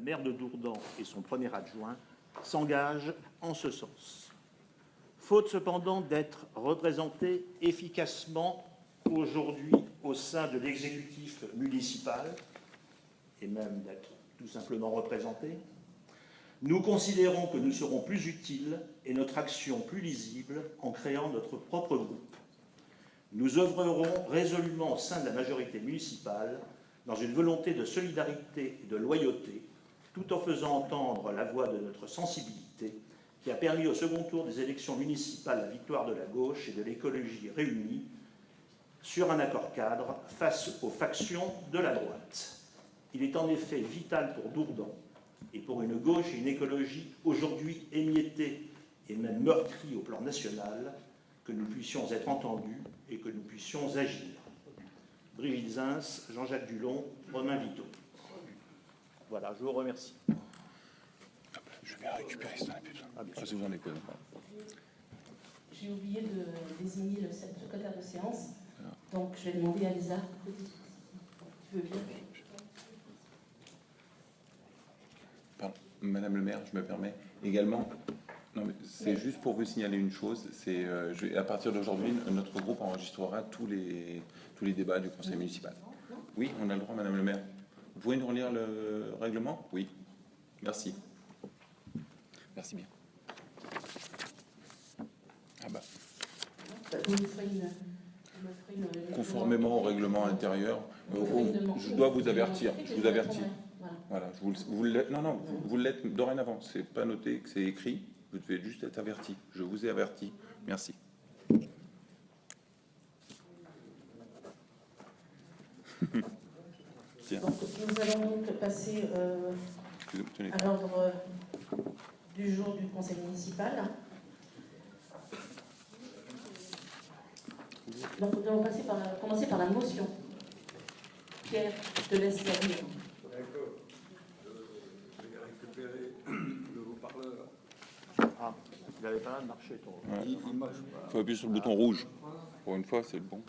maire de Dourdan et son premier adjoint, s'engagent en ce sens. Faute cependant d'être représentés efficacement aujourd'hui au sein de l'exécutif municipal, et même d'être tout simplement représentés, nous considérons que nous serons plus utiles et notre action plus lisible en créant notre propre groupe. Nous œuvrerons résolument au sein de la majorité municipale dans une volonté de solidarité et de loyauté, tout en faisant entendre la voix de notre sensibilité qui a permis au second tour des élections municipales la victoire de la gauche et de l'écologie réunie sur un accord cadre face aux factions de la droite. Il est en effet vital pour Dourdan et pour une gauche et une écologie aujourd'hui émiettée et même meurtrie au plan national que nous puissions être entendus et que nous puissions agir. Brigitte Zins, Jean-Jacques Dulon, Romain Vito. Voilà, je vous remercie. Je vais récupérer ça. Si vous en avez besoin. J'ai oublié de désigner le secrétaire de séance, donc je vais demander à Lisa. Tu veux bien? Pardon, Madame le maire, je me permets également. Non, mais c'est juste pour vous signaler une chose. C'est à partir d'aujourd'hui, notre groupe enregistrera tous les débats du conseil municipal. Oui, on a le droit, Madame le maire. Vous pouvez nous relire le règlement? Oui. Merci. Merci bien. Ah bah. Conformément au règlement intérieur, je dois vous avertir. Je vous avertis. Voilà. Vous l'êtes dorénavant. C'est pas noté que c'est écrit. Vous devez juste être averti. Je vous ai averti. Merci. Donc, nous allons donc passer à l'ordre du jour du conseil municipal. Donc, nous allons commencer par la motion. Pierre, je te laisse la dire. D'accord. Je vais récupérer le haut-parleur. Ah, il n'avait pas l'air de marcher, ton. Ouais. Il marche pas. Il faut appuyer sur le bouton rouge. Pour une fois, c'est le bon.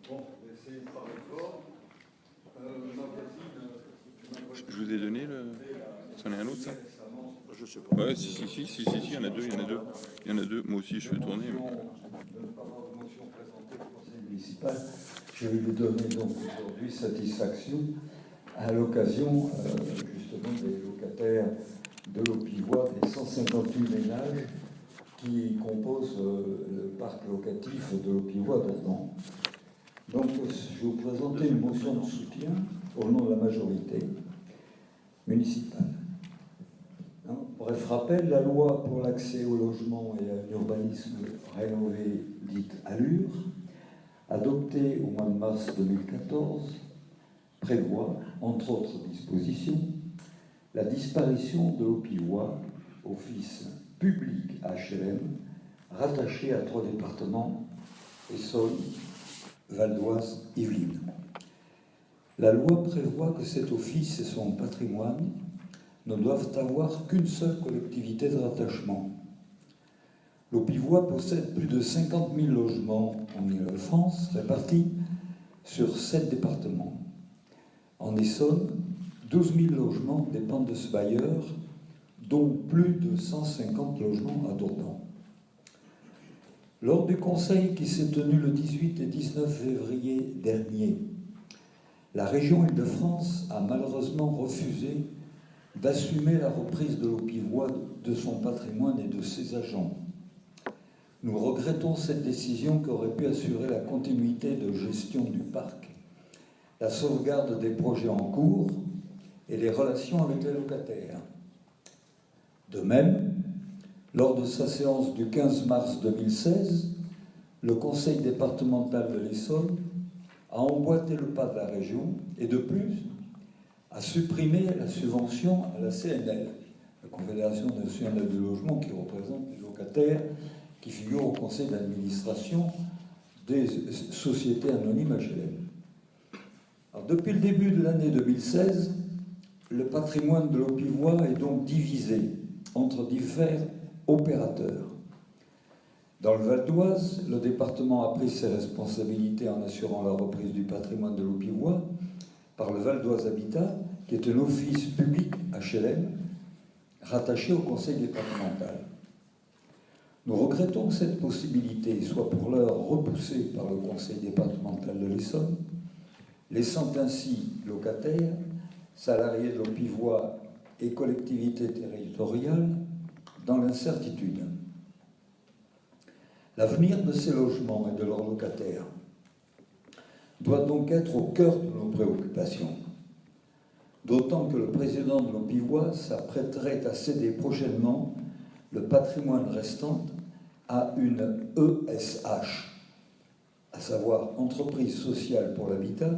Bon, on va essayer de parler fort. Je vous ai donné le. C'en est un autre, ça? Je sais pas. Ouais, si, il y en a deux, il y en a deux. Moi aussi, je fais tourner. Mais... motion présentée au conseil municipal. Je vais lui donner donc aujourd'hui satisfaction à l'occasion justement des locataires de l'Aupivois, des 158 ménages qui composent le parc locatif de l'Aupivois d'Ordan. Donc, je vais vous présenter une motion de soutien au nom de la majorité municipale. Bref rappel, la loi pour l'accès au logement et à un urbanisme rénové, dite ALUR, adoptée au mois de mars 2014, prévoit, entre autres dispositions, la disparition de l'Aupivois, office public HLM, rattaché à 3 départements, Essonne, Val d'Oise, Yvelines. La loi prévoit que cet office et son patrimoine ne doivent avoir qu'une seule collectivité de rattachement. L'Aupivois possède plus de 50 000 logements en Île-de-France, répartis sur 7 départements. En Essonne, 12 000 logements dépendent de ce bailleur, dont plus de 150 logements à Dourdan. Lors du conseil qui s'est tenu le 18 et 19 février dernier, la région Île-de-France a malheureusement refusé d'assumer la reprise de l'Aupivois, de son patrimoine et de ses agents. Nous regrettons cette décision qui aurait pu assurer la continuité de gestion du parc, la sauvegarde des projets en cours et les relations avec les locataires. De même, lors de sa séance du 15 mars 2016, le conseil départemental de l'Essonne a emboîté le pas de la région et de plus a supprimé la subvention à la CNL, la Confédération nationale du logement, qui représente les locataires qui figurent au conseil d'administration des sociétés anonymes HLM. Alors, depuis le début de l'année 2016, le patrimoine de l'Aupivois est donc divisé entre divers opérateurs. Dans le Val d'Oise, le département a pris ses responsabilités en assurant la reprise du patrimoine de l'Aupivois par le Val d'Oise Habitat, qui est un office public HLM rattaché au conseil départemental. Nous regrettons que cette possibilité soit pour l'heure repoussée par le conseil départemental de l'Essonne, laissant ainsi locataires, salariés de l'Aupivois et collectivités territoriales dans l'incertitude. L'avenir de ces logements et de leurs locataires doit donc être au cœur de nos préoccupations, d'autant que le président de l'Aupivois s'apprêterait à céder prochainement le patrimoine restant à une ESH, à savoir Entreprise sociale pour l'habitat,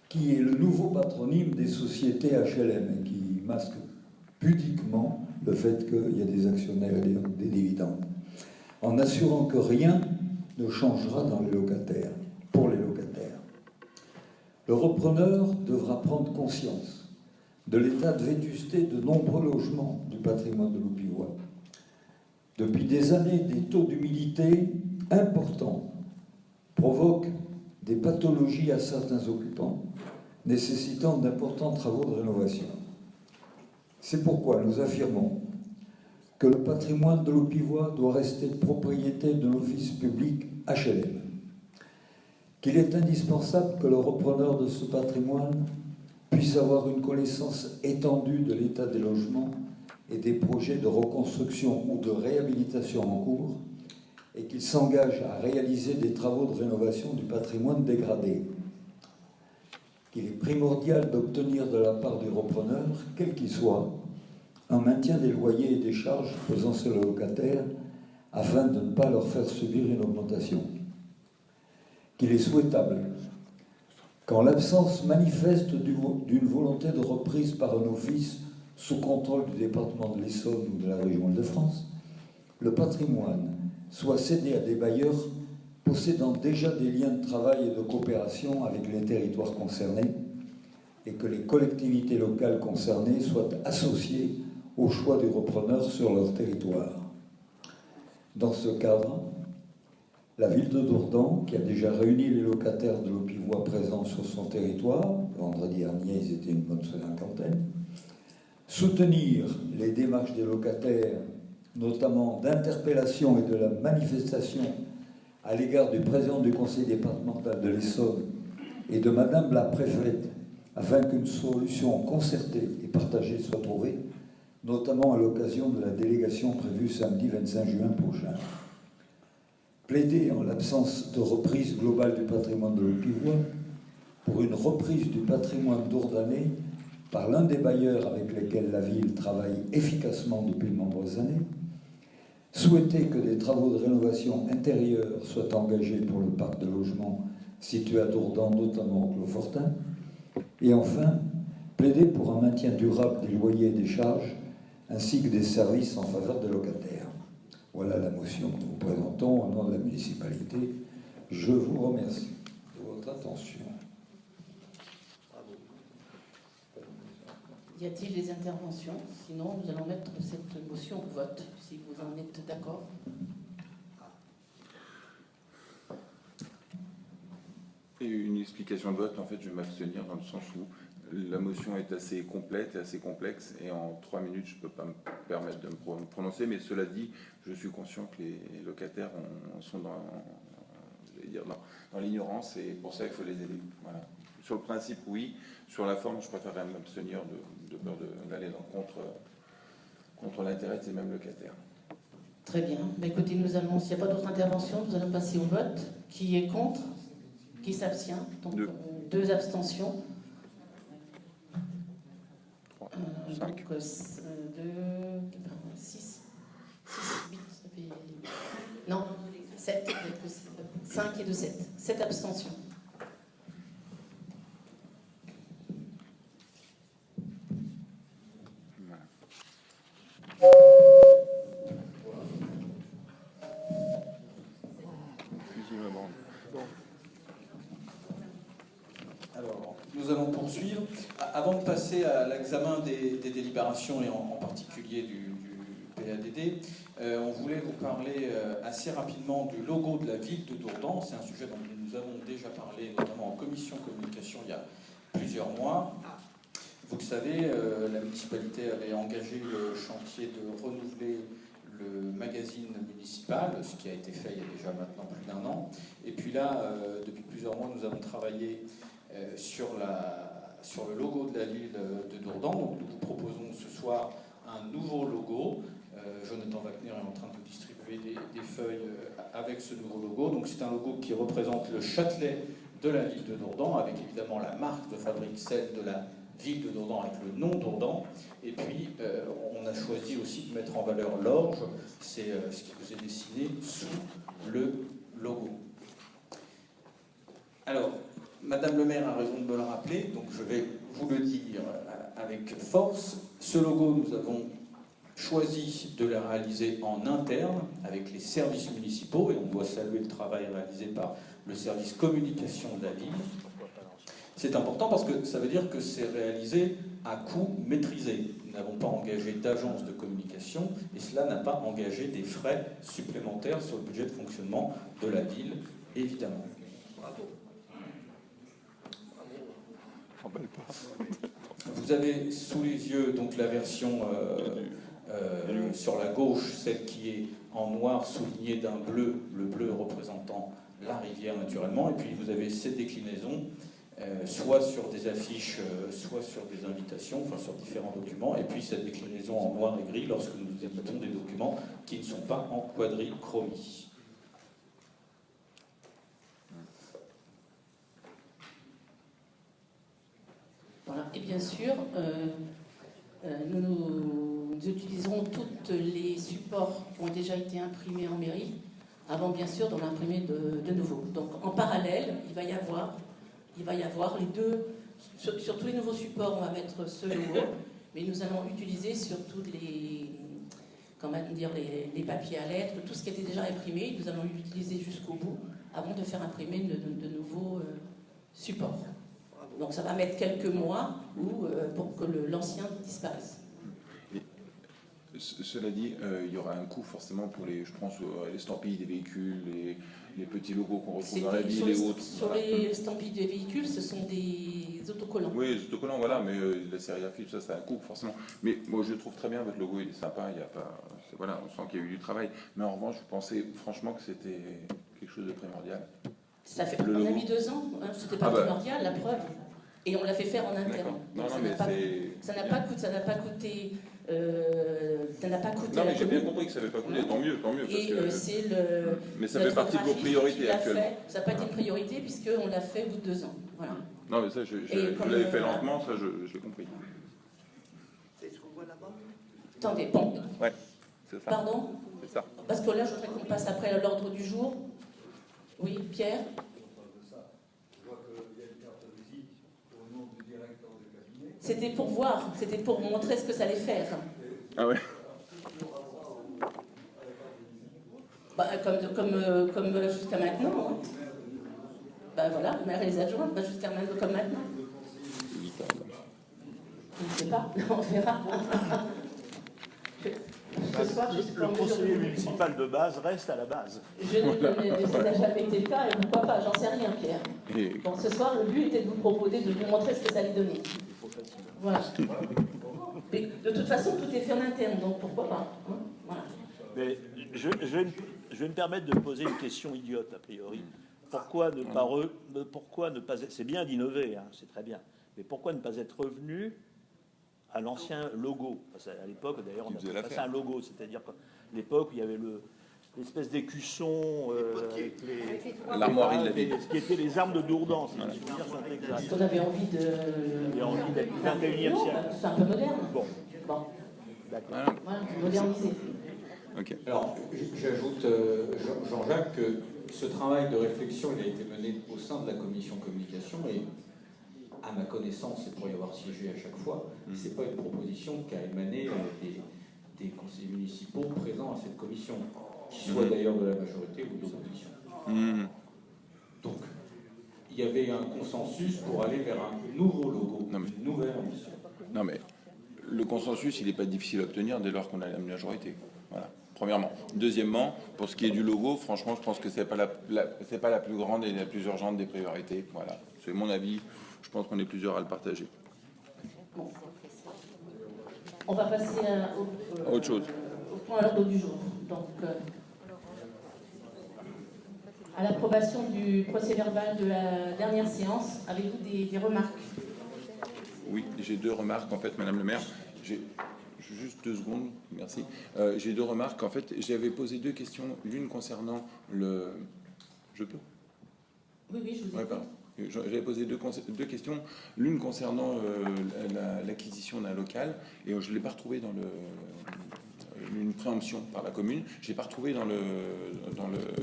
qui est le nouveau patronyme des sociétés HLM et qui masque pudiquement le fait qu'il y a des actionnaires et des dividendes, en assurant que rien ne changera dans les locataires, pour les locataires. Le repreneur devra prendre conscience de l'état de vétusté de nombreux logements du patrimoine de l'Aupivois. Depuis des années, des taux d'humidité importants provoquent des pathologies à certains occupants, nécessitant d'importants travaux de rénovation. C'est pourquoi nous affirmons que le patrimoine de l'Aupivois doit rester propriété de l'office public HLM, qu'il est indispensable que le repreneur de ce patrimoine puisse avoir une connaissance étendue de l'état des logements et des projets de reconstruction ou de réhabilitation en cours, et qu'il s'engage à réaliser des travaux de rénovation du patrimoine dégradé. Il est primordial d'obtenir de la part du repreneur, quel qu'il soit, un maintien des loyers et des charges pesant sur le locataire afin de ne pas leur faire subir une augmentation. Qu'il est souhaitable qu'en l'absence manifeste d'une volonté de reprise par un office sous contrôle du département de l'Essonne ou de la région Île-de-France, le patrimoine soit cédé à des bailleurs possédant déjà des liens de travail et de coopération avec les territoires concernés et que les collectivités locales concernées soient associées au choix du repreneur sur leur territoire. Dans ce cadre, la ville de Dourdan, qui a déjà réuni les locataires de l'Aupivois présents sur son territoire, vendredi dernier ils étaient une bonne cinquantaine, soutenir les démarches des locataires, notamment d'interpellation et de la manifestation à l'égard du président du conseil départemental de l'Essonne et de madame la préfète, afin qu'une solution concertée et partagée soit trouvée, notamment à l'occasion de la délégation prévue samedi 25 juin prochain. Plaider en l'absence de reprise globale du patrimoine de l'Aupivois pour une reprise du patrimoine dourdanais par l'un des bailleurs avec lesquels la ville travaille efficacement depuis de nombreuses années, souhaiter que des travaux de rénovation intérieure soient engagés pour le parc de logements situé à Dourdan, notamment au Clos Fortin, et enfin, plaider pour un maintien durable des loyers et des charges, ainsi que des services en faveur des locataires. Voilà la motion que nous présentons au nom de la municipalité. Je vous remercie de votre attention. Y a-t-il des interventions? Sinon, nous allons mettre cette motion au vote, si vous en êtes d'accord. Et une explication de vote, en fait, je vais m'abstenir dans le sens où la motion est assez complète et assez complexe, et en 3 minutes, je ne peux pas me permettre de me prononcer, mais cela dit, je suis conscient que les locataires sont dans l'ignorance, et pour ça, il faut les aider. Voilà. Sur le principe, oui. Sur la forme, je préférerais m'abstenir de peur d'aller contre l'intérêt de ces mêmes locataires. Très bien. Ben, écoutez, s'il n'y a pas d'autres interventions, nous allons passer au vote. Qui est contre? Qui s'abstient? Donc, 2 abstentions. 3, 5. Donc, 2, 6, 8, ça fait... Non, 7, 5 et 2, 7. 7 abstentions. Alors, nous allons poursuivre. Avant de passer à l'examen des délibérations et en particulier du PADD. On voulait vous parler assez rapidement du logo de la ville de Dourdan. C'est un sujet dont nous avons déjà parlé, notamment en commission communication il y a plusieurs mois. Vous le savez, la municipalité avait engagé le chantier de renouveler le magazine municipal, ce qui a été fait il y a déjà maintenant plus d'1 an. Et puis là, depuis plusieurs mois, nous avons travaillé sur le logo de la ville de Dourdan. Donc nous vous proposons ce soir un nouveau logo. Jonathan Wagner est en train de distribuer des feuilles avec ce nouveau logo. Donc c'est un logo qui représente le Châtelet de la ville de Dourdan, avec évidemment la marque de fabrique, celle de la ville de Dourdan, avec le nom Dourdan. Et puis on a choisi aussi de mettre en valeur l'orge. C'est ce qui vous est dessiné sous le logo. Alors, Madame le maire a raison de me le rappeler, donc je vais vous le dire avec force. Ce logo, nous avons choisi de le réaliser en interne avec les services municipaux, et on doit saluer le travail réalisé par le service communication de la ville. C'est important parce que ça veut dire que c'est réalisé à coût maîtrisé. Nous n'avons pas engagé d'agence de communication et cela n'a pas engagé des frais supplémentaires sur le budget de fonctionnement de la ville, évidemment. Vous avez sous les yeux donc la version sur la gauche, celle qui est en noir soulignée d'un bleu, le bleu représentant la rivière naturellement, et puis vous avez ces déclinaisons, soit sur des affiches, soit sur des invitations, enfin sur différents documents, et puis cette déclinaison en noir et gris lorsque nous éditons des documents qui ne sont pas en quadrichromie. Voilà. Et bien sûr, nous utiliserons tous les supports qui ont déjà été imprimés en mairie, avant bien sûr d'en imprimer de nouveaux. Donc en parallèle, il va y avoir les deux, sur tous les nouveaux supports, on va mettre ce logo, mais nous allons utiliser sur tous les, comment dire, les papiers à lettres, tout ce qui a été déjà imprimé, nous allons l'utiliser jusqu'au bout, avant de faire imprimer de nouveaux supports. Donc ça va mettre quelques mois pour que l'ancien disparaisse. Cela dit, il y aura un coût forcément pour les, je pense, les estampilles des véhicules, les petits logos qu'on retrouve dans la ville et autres. Sur les estampilles des véhicules, ce sont des autocollants. Oui, les autocollants, voilà, mais la sérigraphie, ça, c'est un coût forcément. Mais moi, je le trouve très bien, votre logo, il est sympa, il y a pas, voilà, on sent qu'il y a eu du travail. Mais en revanche, je pensais franchement que c'était quelque chose de primordial. Ça fait, on a mis 2 ans, hein, c'était pas primordial, la preuve. Et on l'a fait faire en interne. Non, ça n'a pas coûté. Non, mais j'ai bien compris que ça n'avait pas coûté, tant mieux. Parce que... c'est mais ça fait partie de vos priorités actuellement. Ça n'a pas été une priorité puisqu'on l'a fait au bout de 2 ans. Voilà. Non, mais ça, vous l'avez fait lentement, ça, je l'ai compris. C'est ce qu'on voit là-bas ? Attendez, bon. Ouais, c'est ça. Pardon ? C'est ça. Parce que là, je voudrais qu'on passe après à l'ordre du jour. Oui, Pierre ? C'était pour voir, c'était pour montrer ce que ça allait faire. Ah ouais. Bah, comme jusqu'à maintenant. Hein. Bah voilà, le maire et les adjoints, bah, jusqu'à maintenant comme maintenant. Je ne sais pas, on verra. Le conseiller municipal de base reste à la base. Ça n'a jamais été le cas, et pourquoi pas, j'en sais rien, Pierre. Donc ce soir, le but était de vous proposer, de vous montrer ce que ça allait donner. Voilà. Mais de toute façon, tout est fait en interne, donc pourquoi pas, hein, voilà. Mais je vais me permettre de poser une question idiote, a priori. Pourquoi ne pas être... C'est bien d'innover, hein, c'est très bien. Mais pourquoi ne pas être revenu à l'ancien logo? Parce qu'à l'époque, d'ailleurs, on a passé un logo, c'est-à-dire qu'à l'époque, il y avait l'espèce d'écusson avec l'armoirie de la ville, ce qui était les armes de Dourdan, si les souvenirs sont exacts. Parce qu'on avait envie d'être du 21e siècle. C'est un peu moderne. Bon. D'accord. Voilà, modernisé. Ok. Alors, j'ajoute, Jean-Jacques, que ce travail de réflexion il a été mené au sein de la commission communication et, à ma connaissance, et pour y avoir siégé à chaque fois, ce n'est pas une proposition qui a émané des conseillers municipaux présents à cette commission, qui soient d'ailleurs de la majorité ou de l'opposition. Donc, il y avait un consensus pour aller vers un nouveau logo, une nouvelle ambition. Non mais, Le consensus, il n'est pas difficile à obtenir dès lors qu'on a la majorité. Voilà, premièrement. Deuxièmement, pour ce qui est du logo, franchement, je pense que c'est pas la plus grande et la plus urgente des priorités. Voilà, c'est mon avis. Je pense qu'on est plusieurs à le partager. Bon. On va passer Autre chose. au point à l'ordre du jour. Donc, à l'approbation du procès-verbal de la dernière séance, avez-vous des remarques? Oui, j'ai 2 remarques en fait, Madame le maire. J'ai juste 2 secondes, merci. J'ai 2 remarques. En fait, j'avais posé 2 questions, l'une concernant le. Je peux? Oui, je vous Ouais, écoute. pardon. J'avais posé 2 questions, l'une concernant l'acquisition d'un local, et je ne l'ai pas retrouvé dans une préemption par la commune, je ne l'ai pas retrouvé dans le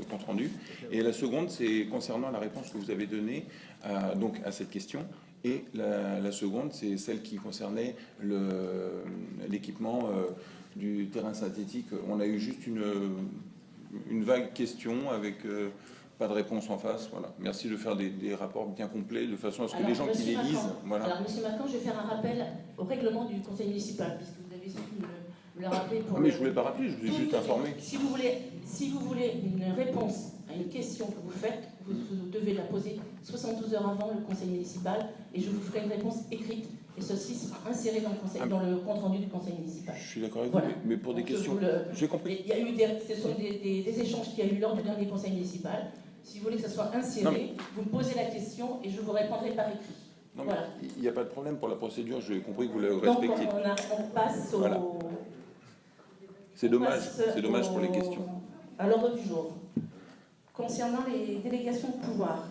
compte rendu. Et la seconde, c'est concernant la réponse que vous avez donnée donc à cette question. Et la seconde, c'est celle qui concernait l'équipement du terrain synthétique. On a eu juste une vague question avec pas de réponse en face. Voilà. Merci de faire des rapports bien complets, de façon à ce que les gens qui les lisent... Voilà. Alors, Monsieur Macron, je vais faire un rappel au règlement du conseil municipal, puisque vous avez su me le rappeler pour... Ah, mais je ne voulais pas rappeler, je voulais juste informer. Si vous voulez une réponse à une question que vous faites, vous devez la poser 72 heures avant le conseil municipal, et je vous ferai une réponse écrite, et ceci sera inséré dans le compte rendu du conseil municipal. Je suis d'accord avec Voilà. vous, mais pour des Donc, questions... J'ai compris. Il y a eu ce sont des échanges qu'il y a eu lors du dernier conseil municipal. Si vous voulez que ça soit inséré, vous me posez la question et je vous répondrai par écrit. Non, voilà. Il n'y a pas de problème pour la procédure, j'ai compris que vous l'avez Donc respectée. on passe au... Voilà. C'est dommage pour les questions. À l'ordre du jour. Concernant les délégations de pouvoir,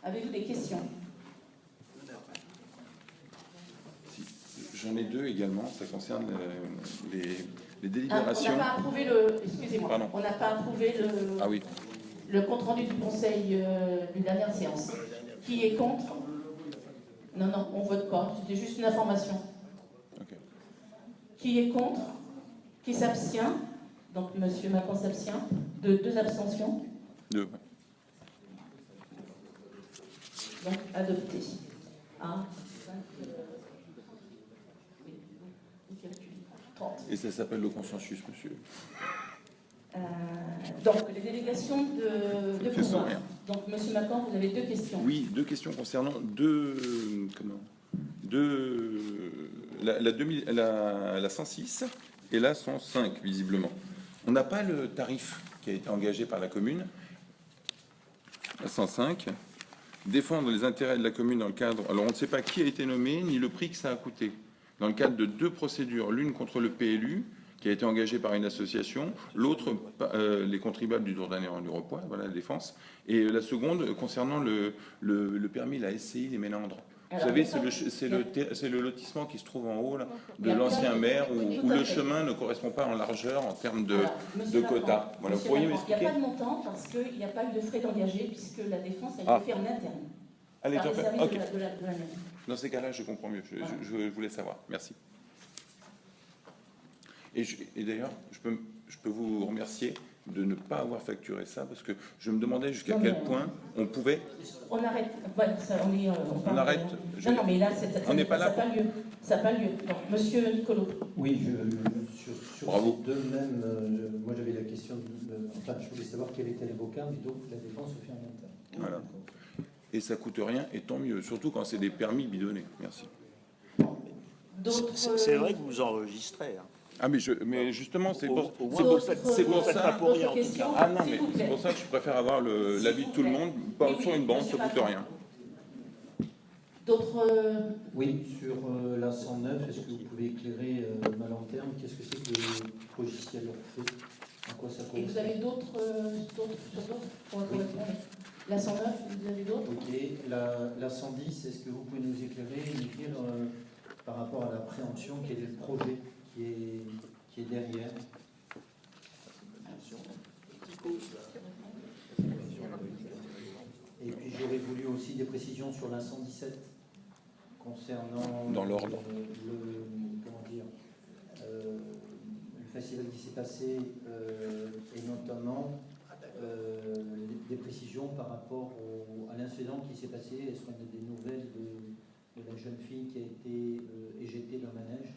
avez-vous des questions? Si. J'en ai 2 également, ça concerne les On délibérations. n'a pas approuvé excusez-moi, Pardon. on n'a pas approuvé Ah oui. le compte rendu du conseil d'une dernière séance. Qui est contre? Non, on vote pas. C'était juste une information. Okay. Qui est contre? Qui s'abstient? Donc Monsieur Macron s'abstient. 2 abstentions. 2. Donc adopté. 1, 5, 30. Et ça s'appelle le consensus, monsieur. Donc les délégations de pouvoir. Donc Monsieur Macron, vous avez 2 questions. Oui, 2 questions concernant la 106 et la 105, visiblement. On n'a pas le tarif qui a été engagé par la commune. La 105, défendre les intérêts de la commune dans le cadre... Alors, on ne sait pas qui a été nommé, ni le prix que ça a coûté. Dans le cadre de 2 procédures, l'une contre le PLU, qui a été engagée par une association, l'autre, les contribuables du Dourdan et du Repoix, voilà, la défense, et la seconde concernant le permis, la SCI, les Ménandres. Vous savez, c'est le lotissement qui se trouve en haut là, de l'ancien maire, où le chemin ne correspond pas en largeur en termes de quotas. Voilà, vous pourriez m'expliquer? Il n'y a pas de montant parce qu'il n'y a pas eu de frais d'engagé puisque la défense a été faite en interne. Allez, par les services ok. de la mairie. Dans ces cas-là, je comprends mieux. Je voulais savoir. Merci. Et d'ailleurs, je peux vous remercier de ne pas avoir facturé ça, parce que je me demandais jusqu'à quel point on pouvait... On arrête. Ouais, on arrête. Non, mais là, on n'est pas là. Ça n'a pas lieu. Donc, Monsieur Nicolo. Oui, sur Bravo. ces 2 mêmes, moi j'avais la question, enfin je voulais savoir quel était l'avocat, mais donc la défense se fait en interne. Voilà. Et ça coûte rien, et tant mieux, surtout quand c'est des permis bidonnés. Merci. C'est vrai que vous enregistrez. Hein. Ah, mais justement, c'est pour ça. Pas pour rien, en tout cas. Ah non, mais c'est pour ça que je préfère avoir l'avis de tout le monde. Pas sur une bande, ça coûte rien. D'autres... Oui, sur la 109, est-ce que vous pouvez éclairer ma lanterne? Qu'est-ce que c'est que le logiciel Orphée? À quoi ça correspond? Et vous avez d'autres pour répondre? La 109, vous avez d'autres? Ok, la 110, est-ce que vous pouvez nous éclairer et nous dire par rapport à la préemption, quel est le projet qui est derrière? Et puis j'aurais voulu aussi des précisions sur la 117 concernant dans l'ordre le festival qui s'est passé et notamment des précisions par rapport à l'incident qui s'est passé. Est-ce qu'on a des nouvelles de la jeune fille qui a été éjettée d'un manège?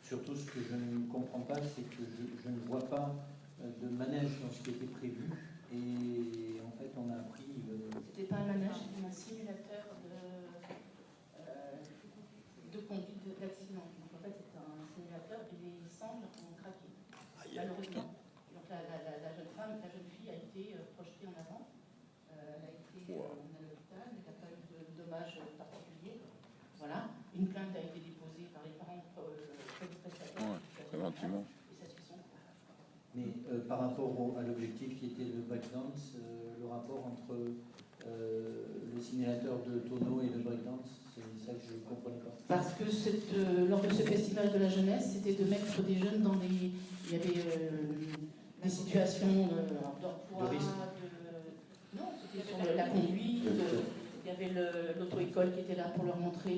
Surtout, ce que je ne comprends pas, c'est que je ne vois pas de manège dans ce qui était prévu. Et en fait, on a appris... C'était pas un manège, c'était un simulateur de conduite d'accident. Donc en fait, c'était un simulateur et les cendres ont craqué. Malheureusement. Donc la jeune femme, la jeune fille a été projetée en avant. Elle a été à l'hôpital, il n'y a pas eu de dommages particuliers. Voilà. Une plainte a été déposée par les parents près du prestataire. Préventivement. Et ça suit son cours. Mais par rapport à l'objectif qui était le breakdance, le rapport entre le simulateur de tonneau et le breakdance, c'est ça que je ne comprenais pas. Parce que lors de ce festival de la jeunesse, c'était de mettre des jeunes dans des... Il y avait des situations d'emploi, De risque. non, c'était sur la conduite. Il y avait l'auto-école qui était là pour leur montrer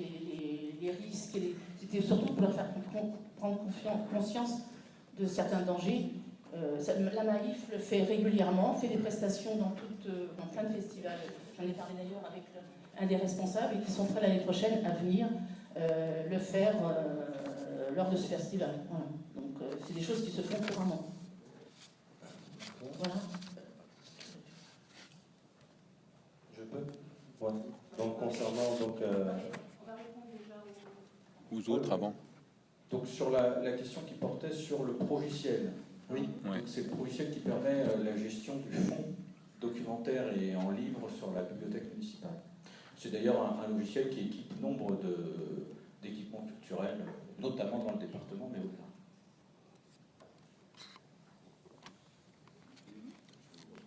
les risques. C'était surtout pour leur faire prendre conscience de certains dangers. La Maïf le fait régulièrement, fait des prestations dans plein de festivals. J'en ai parlé d'ailleurs avec un des responsables et qui sont prêts l'année prochaine à venir le faire lors de ce festival. Voilà. Donc c'est des choses qui se font couramment. Voilà. Je peux? Ouais. Donc concernant On va répondre déjà Aux autres avant. Donc sur la question qui portait sur le progiciel. Oui. Ouais. Donc, c'est le progiciel qui permet la gestion du fonds documentaire et en livre sur la bibliothèque municipale. C'est d'ailleurs un logiciel qui équipe nombre d'équipements culturels, notamment dans le département, mais au-delà.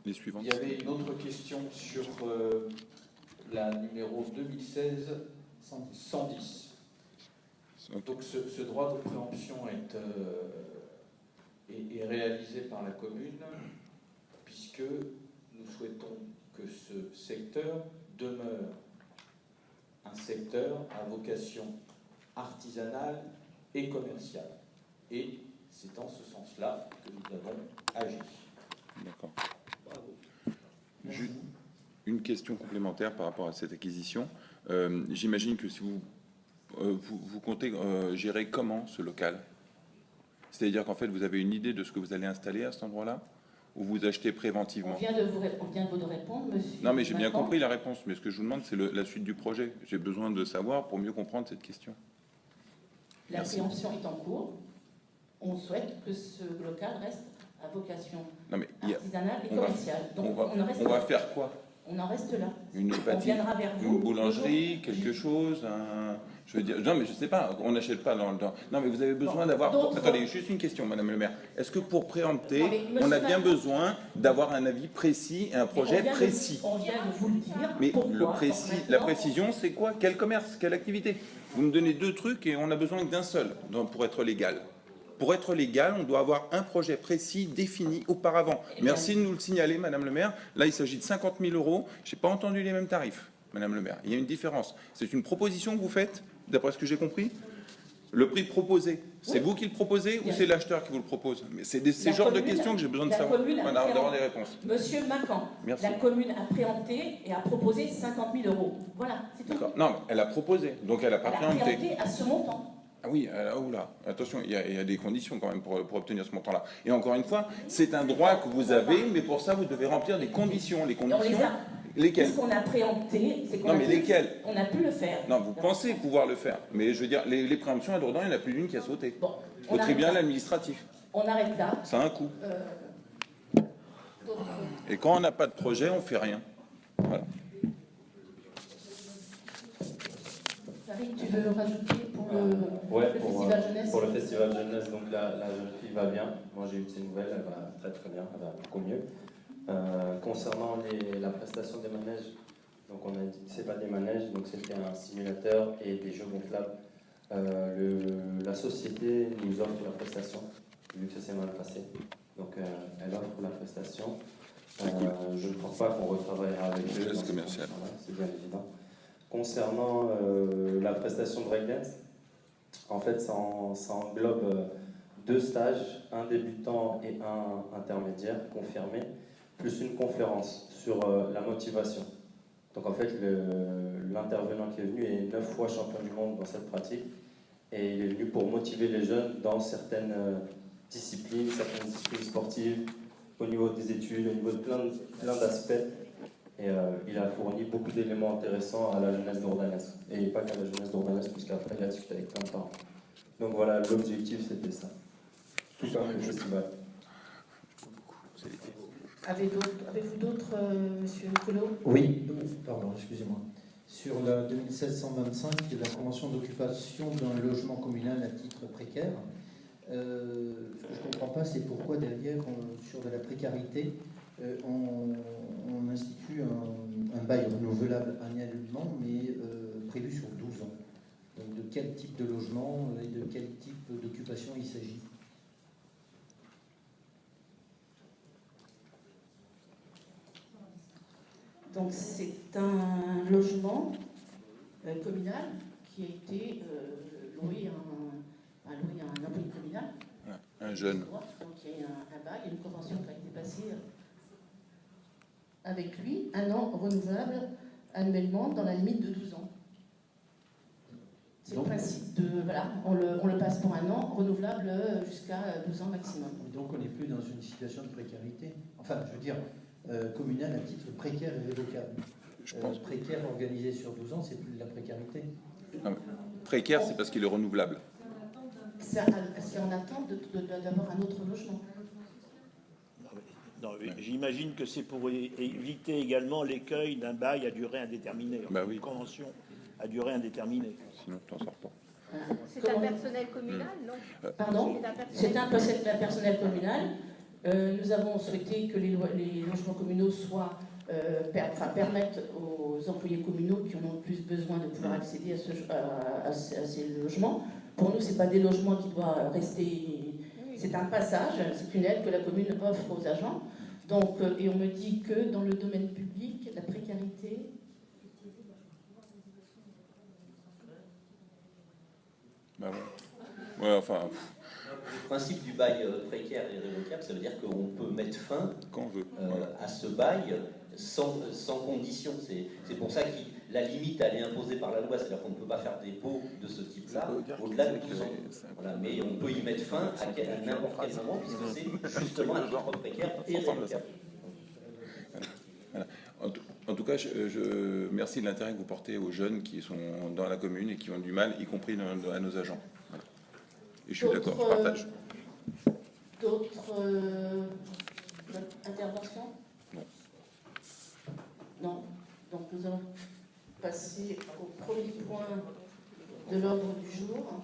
Les suivantes. Il y avait une autre question sur la numéro 2016-110. Donc ce droit de préemption est réalisé par la commune, puisque nous souhaitons que ce secteur demeure un secteur à vocation artisanale et commerciale. Et c'est en ce sens-là que nous avons agi. D'accord. Une question complémentaire par rapport à cette acquisition. J'imagine que si vous comptez gérer comment ce local? C'est-à-dire qu'en fait, vous avez une idée de ce que vous allez installer à cet endroit-là? Ou vous achetez préventivement? On vient de vous répondre, monsieur. Non, mais j'ai bien Macron. compris la réponse. Mais ce que je vous demande, c'est la suite du projet. J'ai besoin de savoir pour mieux comprendre cette question. La Merci. préemption est en cours. On souhaite que ce local reste à vocation Non, mais artisanale et on va- commerciale. Donc on va faire quoi? on en reste là. Une On pâtisserie, viendra vers vous. une boulangerie, quelque chose, je veux dire, non mais je sais pas, on n'achète pas dans. Non mais vous avez besoin d'avoir. d'autres- Attendez, juste une question, Madame le Maire. Est-ce que pour préempter, Non, mais monsieur on a bien Macron- besoin d'avoir un avis précis et un projet précis? On vient de vous le dire. Mais Pourquoi le précis, Donc la maintenant, précision, c'est quoi? Quel commerce? Quelle activité? Vous me donnez deux trucs et on a besoin d'un seul pour être légal. Pour être légal, on doit avoir un projet précis, défini auparavant. Eh bien, Merci de nous le signaler, Madame le maire. Là, il s'agit de 50 000 €. Je n'ai pas entendu les mêmes tarifs, Madame le maire. Il y a une différence. C'est une proposition que vous faites, d'après ce que j'ai compris? Le prix proposé, c'est vous qui le proposez ou Bien c'est l'acheteur qui vous le propose? Mais c'est ces La genres de commune- questions que j'ai besoin de la savoir, commune a d'avoir préempté. des réponses. Monsieur Macan, Merci. la commune a préempté et a proposé 50 000 €. Voilà, c'est tout. D'accord. Non, mais elle a proposé, donc elle n'a pas Elle a préempté. préempté à ce montant. Ah oui, oula, attention, il y a des conditions quand même pour obtenir ce montant-là. Et encore une fois, c'est un droit que vous avez, mais pour ça, vous devez remplir des conditions. Les Et on les conditions, a. lesquelles? Ce qu'on a préempté, c'est qu'on Non, a mais pu- lesquelles? on a pu le faire. Non, vous pensez pouvoir le faire. Mais je veux dire, les préemptions à Dourdan, il n'y en a plus d'une qui a sauté. Bon, Au on arrête tribunal là. administratif. On arrête là. Ça a un coût. D'autres- Et quand on n'a pas de projet, on fait rien. Voilà. Farid, tu veux rajouter pour Ouais, le pour, festival jeunesse? pour le festival jeunesse, donc la jeune fille va bien. Moi j'ai eu de ses nouvelles, elle va très très bien, elle va beaucoup mieux. Concernant la prestation des manèges, donc on a dit que c'est pas des manèges, donc c'était un simulateur et des jeux gonflables. La société nous offre la prestation, vu que ça s'est mal passé. Donc elle offre la prestation. Je ne pense pas qu'on retravaillera avec eux. Geste dans ces commercial. conditions-là, c'est bien évident. Concernant la prestation de breakdance, en fait, ça englobe 2 stages, un débutant et un intermédiaire confirmé, plus une conférence sur la motivation. Donc en fait, l'intervenant qui est venu est 9 fois champion du monde dans cette pratique Et il est venu pour motiver les jeunes dans certaines disciplines sportives, au niveau des études, au niveau de plein d'aspects. Et il a fourni beaucoup d'éléments intéressants à la jeunesse dourdanaise. Et pas qu'à la jeunesse dourdanaise, puisqu'après il a discuté avec plein de parents. Donc voilà, l'objectif c'était ça. Tout comme le festival. Avez-vous d'autres, monsieur Collot? Oui, pardon, excusez-moi. Sur la 2625, qui est la convention d'occupation d'un logement communal à titre précaire, ce que je ne comprends pas, c'est pourquoi derrière, sur de la précarité, on institue un bail renouvelable annuellement, mais prévu sur 12 ans. Donc de quel type de logement et de quel type d'occupation il s'agit? Donc c'est un logement communal qui a été loué à un employé communal. Un jeune. Donc il y a un bail, une convention qui a été passée avec lui, 1 an renouvelable annuellement dans la limite de 12 ans. C'est le principe de, voilà, on le passe pour 1 an, renouvelable jusqu'à 12 ans maximum. Donc on n'est plus dans une situation de précarité. Enfin, je veux dire, communal à titre précaire et révocable. Je pense. Précaire organisé sur 12 ans, c'est plus de la précarité. Non, précaire, c'est parce qu'il est renouvelable. C'est en attente d'avoir un autre logement. Non, j'imagine que c'est pour éviter également l'écueil d'un bail à durée indéterminée, Bah oui. une convention à durée indéterminée. Sinon, tu n'en sors pas. C'est un personnel communal, non? Pardon? C'est un personnel communal. Nous avons souhaité que les logements communaux soient, permettent aux employés communaux qui en ont le plus besoin de pouvoir accéder à ces logements. Pour nous, ce n'est pas des logements qui doivent rester. C'est un passage, c'est une aide que la commune offre aux agents. Donc, et on me dit que dans le domaine public, la précarité. Bah ouais. Ouais, enfin, Le principe du bail précaire et révocable, ça veut dire qu'on peut mettre fin quand on veut. à ce bail sans condition. C'est pour ça que la limite, elle est imposée par la loi, c'est-à-dire qu'on ne peut pas faire des baux de ce type-là au-delà de 12 ans. Voilà, mais on peut y mettre fin à n'importe quel moment, puisque c'est justement un titre précaire et révocable. Voilà. En tout cas, je merci de l'intérêt que vous portez aux jeunes qui sont dans la commune et qui ont du mal, y compris à nos agents. Voilà. Et je suis d'accord, je partage. D'autres interventions? Non. Non. Donc nous allons passer au premier point de l'ordre du jour.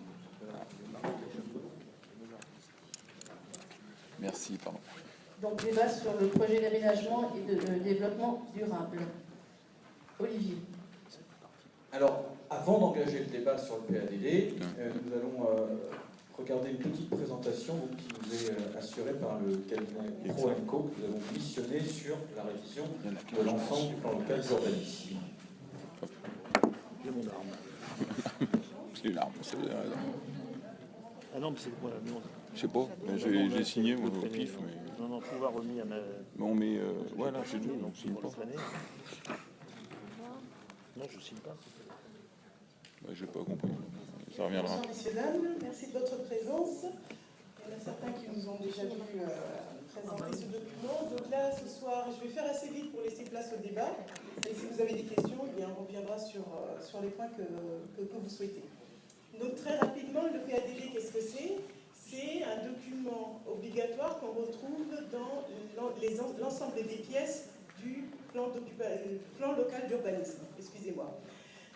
Merci, pardon. Donc débat sur le projet d'aménagement et de développement durable. Olivier. Alors, avant d'engager le débat sur le PADD, nous allons regarder une petite présentation qui nous est assurée par le cabinet Pro&Co que nous avons missionné sur la révision de l'ensemble du plan local d'urbanisme. J'ai mon arme. C'est une arme, c'est bien raison. Ah non, mais c'est quoi non. Je sais pas, j'ai signé au pif, mais... Non, pouvoir remis à ma... Bon, mais voilà, c'est tout, donc signe pas. Non, je signe pas. J'ai pas compris. Ça reviendra. Bonsoir, messieurs, dames. Merci de votre présence. Il y en a certains qui nous ont déjà vu présenter ce document. Donc là, ce soir, je vais faire assez vite pour laisser place au débat. Et si vous avez des questions, eh bien, on reviendra sur les points que vous souhaitez. Donc très rapidement, le PADD, qu'est-ce que c'est? C'est un document obligatoire qu'on retrouve dans l'ensemble des pièces du plan local d'urbanisme. Excusez-moi.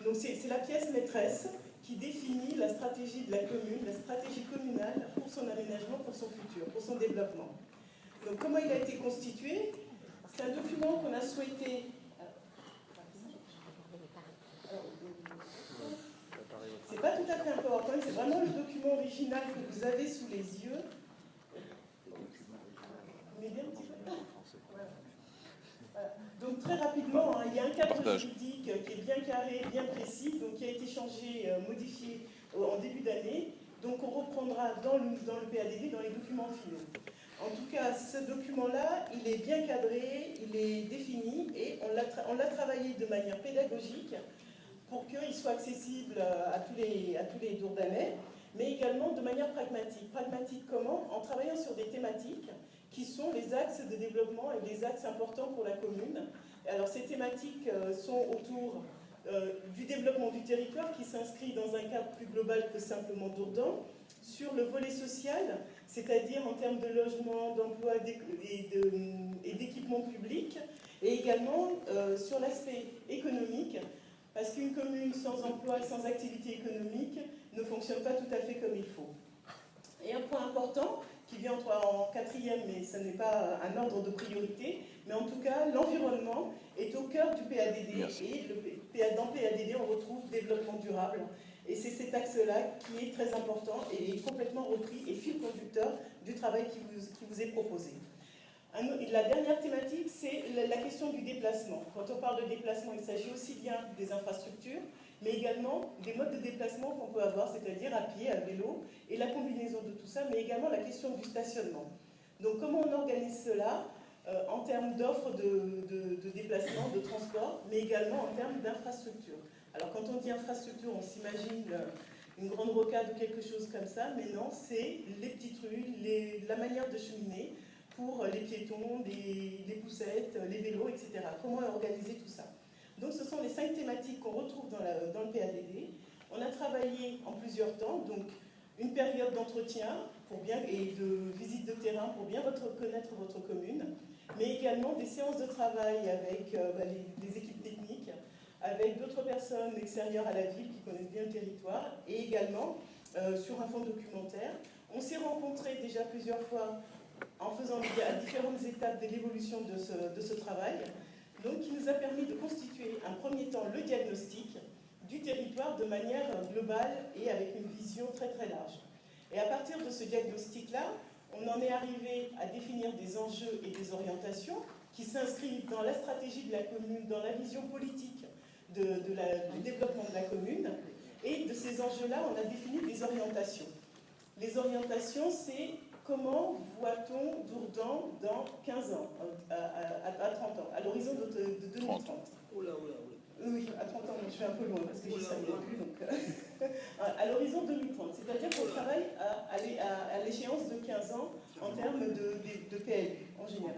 Donc c'est la pièce maîtresse qui définit la stratégie de la commune, la stratégie communale pour son aménagement, pour son futur, pour son développement. Donc comment il a été constitué? C'est un document qu'on a souhaité... C'est pas tout à fait un PowerPoint, c'est vraiment le document original que vous avez sous les yeux. Voilà. Donc très rapidement, il y a un cadre juridique qui est bien carré, bien précis, donc qui a été changé, modifié en début d'année. Donc on reprendra dans le PADD, dans les documents finaux. En tout cas, ce document-là, il est bien cadré, il est défini et on l'a travaillé de manière pédagogique pour qu'il soit accessible à tous les Dourdanais. mais également de manière pragmatique. Pragmatique comment? En travaillant sur des thématiques qui sont les axes de développement et les axes importants pour la commune. Alors ces thématiques sont autour du développement du territoire qui s'inscrit dans un cadre plus global que simplement Dourdan, sur le volet social, c'est-à-dire en termes de logement, d'emploi et d'équipement public, et également sur l'aspect économique, parce qu'une commune sans emploi et sans activité économique ne fonctionne pas tout à fait comme il faut. Et un point important, qui vient en quatrième, mais ce n'est pas un ordre de priorité, mais en tout cas, l'environnement est au cœur du PADD. Merci. Et dans PADD, on retrouve développement durable. Et c'est cet axe-là qui est très important et est complètement repris et fil conducteur du travail qui vous est proposé. La dernière thématique, c'est la question du déplacement. Quand on parle de déplacement, il s'agit aussi bien des infrastructures, mais également des modes de déplacement qu'on peut avoir, c'est-à-dire à pied, à vélo, et la combinaison de tout ça, mais également la question du stationnement. Donc comment on organise cela en termes d'offres de déplacement, de transport, mais également en termes d'infrastructure. Alors quand on dit infrastructure, on s'imagine une grande rocade ou quelque chose comme ça, mais non, c'est les petites rues, la manière de cheminer pour les piétons, les poussettes, les vélos, etc. Comment organiser tout ça? Donc ce sont les 5 thématiques qu'on retrouve dans le PADD. On a travaillé en plusieurs temps, donc une période d'entretien et de visite de terrain pour bien connaître votre commune, mais également des séances de travail avec les équipes techniques, avec d'autres personnes extérieures à la ville qui connaissent bien le territoire, et également sur un fond documentaire. On s'est rencontrés déjà plusieurs fois en faisant à différentes étapes de l'évolution de ce travail, donc qui nous a permis de constituer un premier temps le diagnostic du territoire de manière globale et avec une vision très très large. Et à partir de ce diagnostic-là, on en est arrivé à définir des enjeux et des orientations qui s'inscrivent dans la stratégie de la commune, dans la vision politique du développement de la commune. Et de ces enjeux-là, on a défini des orientations. Les orientations, c'est comment voit-on Dourdan dans 15 ans, à 30 ans, à l'horizon de 2030. Oui, à 30 ans, mais je suis un peu loin parce que je ne savais plus. Donc, à l'horizon 2030, c'est-à-dire qu'on travaille à l'échéance de 15 ans en termes de PLU en général.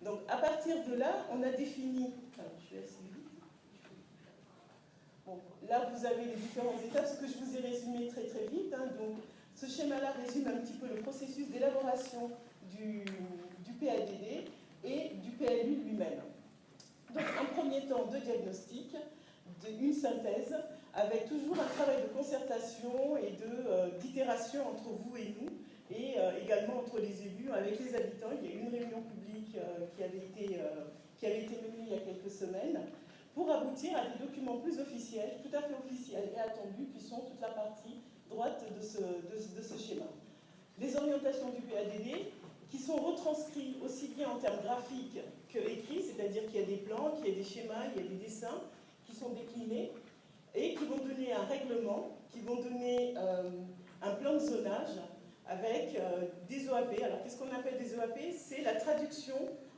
Donc à partir de là, on a défini... Alors, je vais assez vite. Bon, là, vous avez les différentes étapes, ce que je vous ai résumé très très vite. Donc, ce schéma-là résume un petit peu le processus d'élaboration du PADD et du PLU lui-même. Donc, un premier temps de diagnostic, une synthèse, avec toujours un travail de concertation et d'itération entre vous et nous, et également entre les élus, avec les habitants. Il y a eu une réunion publique qui avait été menée il y a quelques semaines, pour aboutir à des documents plus officiels, tout à fait officiels et attendus, qui sont toute la partie droite de ce schéma. Les orientations du PADD, qui sont retranscrits aussi bien en termes graphiques que écrits, c'est-à-dire qu'il y a des plans, qu'il y a des schémas, il y a des dessins qui sont déclinés et qui vont donner un règlement, qui vont donner un plan de zonage avec des OAP. Alors qu'est-ce qu'on appelle des OAP? C'est la traduction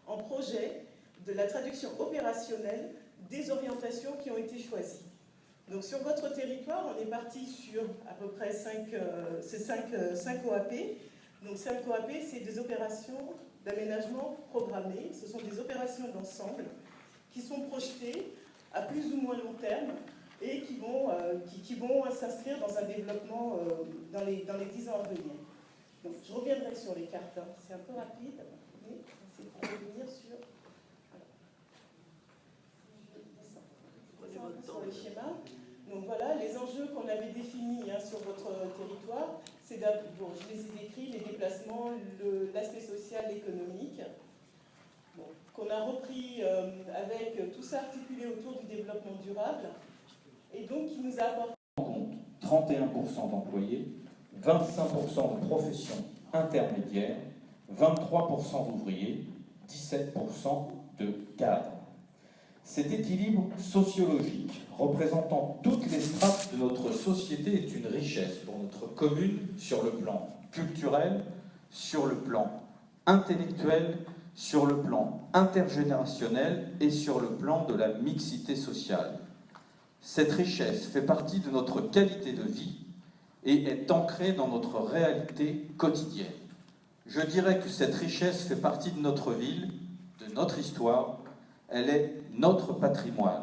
en projet, de la traduction opérationnelle des orientations qui ont été choisies. Donc sur votre territoire, on est parti sur à peu près 5 OAP. Donc 5 OAP, c'est des opérations d'aménagement programmées. Ce sont des opérations d'ensemble qui sont projetées à plus ou moins long terme et qui vont s'inscrire dans un développement dans les 10 ans à venir. Donc je reviendrai sur les cartes. C'est un peu rapide, mais c'est pour revenir sur... Sur les schémas. Donc voilà, les enjeux qu'on avait définis sur votre territoire, c'est d'abord, je les ai décrits, les déplacements, l'aspect social, économique, qu'on a repris avec tout ça articulé autour du développement durable, et donc qui nous a apporté 31% d'employés, 25% de professions intermédiaires, 23% d'ouvriers, 17% de cadres. Cet équilibre sociologique représentant toutes les strates de notre société est une richesse pour notre commune sur le plan culturel, sur le plan intellectuel, sur le plan intergénérationnel et sur le plan de la mixité sociale. Cette richesse fait partie de notre qualité de vie et est ancrée dans notre réalité quotidienne. Je dirais que cette richesse fait partie de notre ville, de notre histoire, elle est notre patrimoine,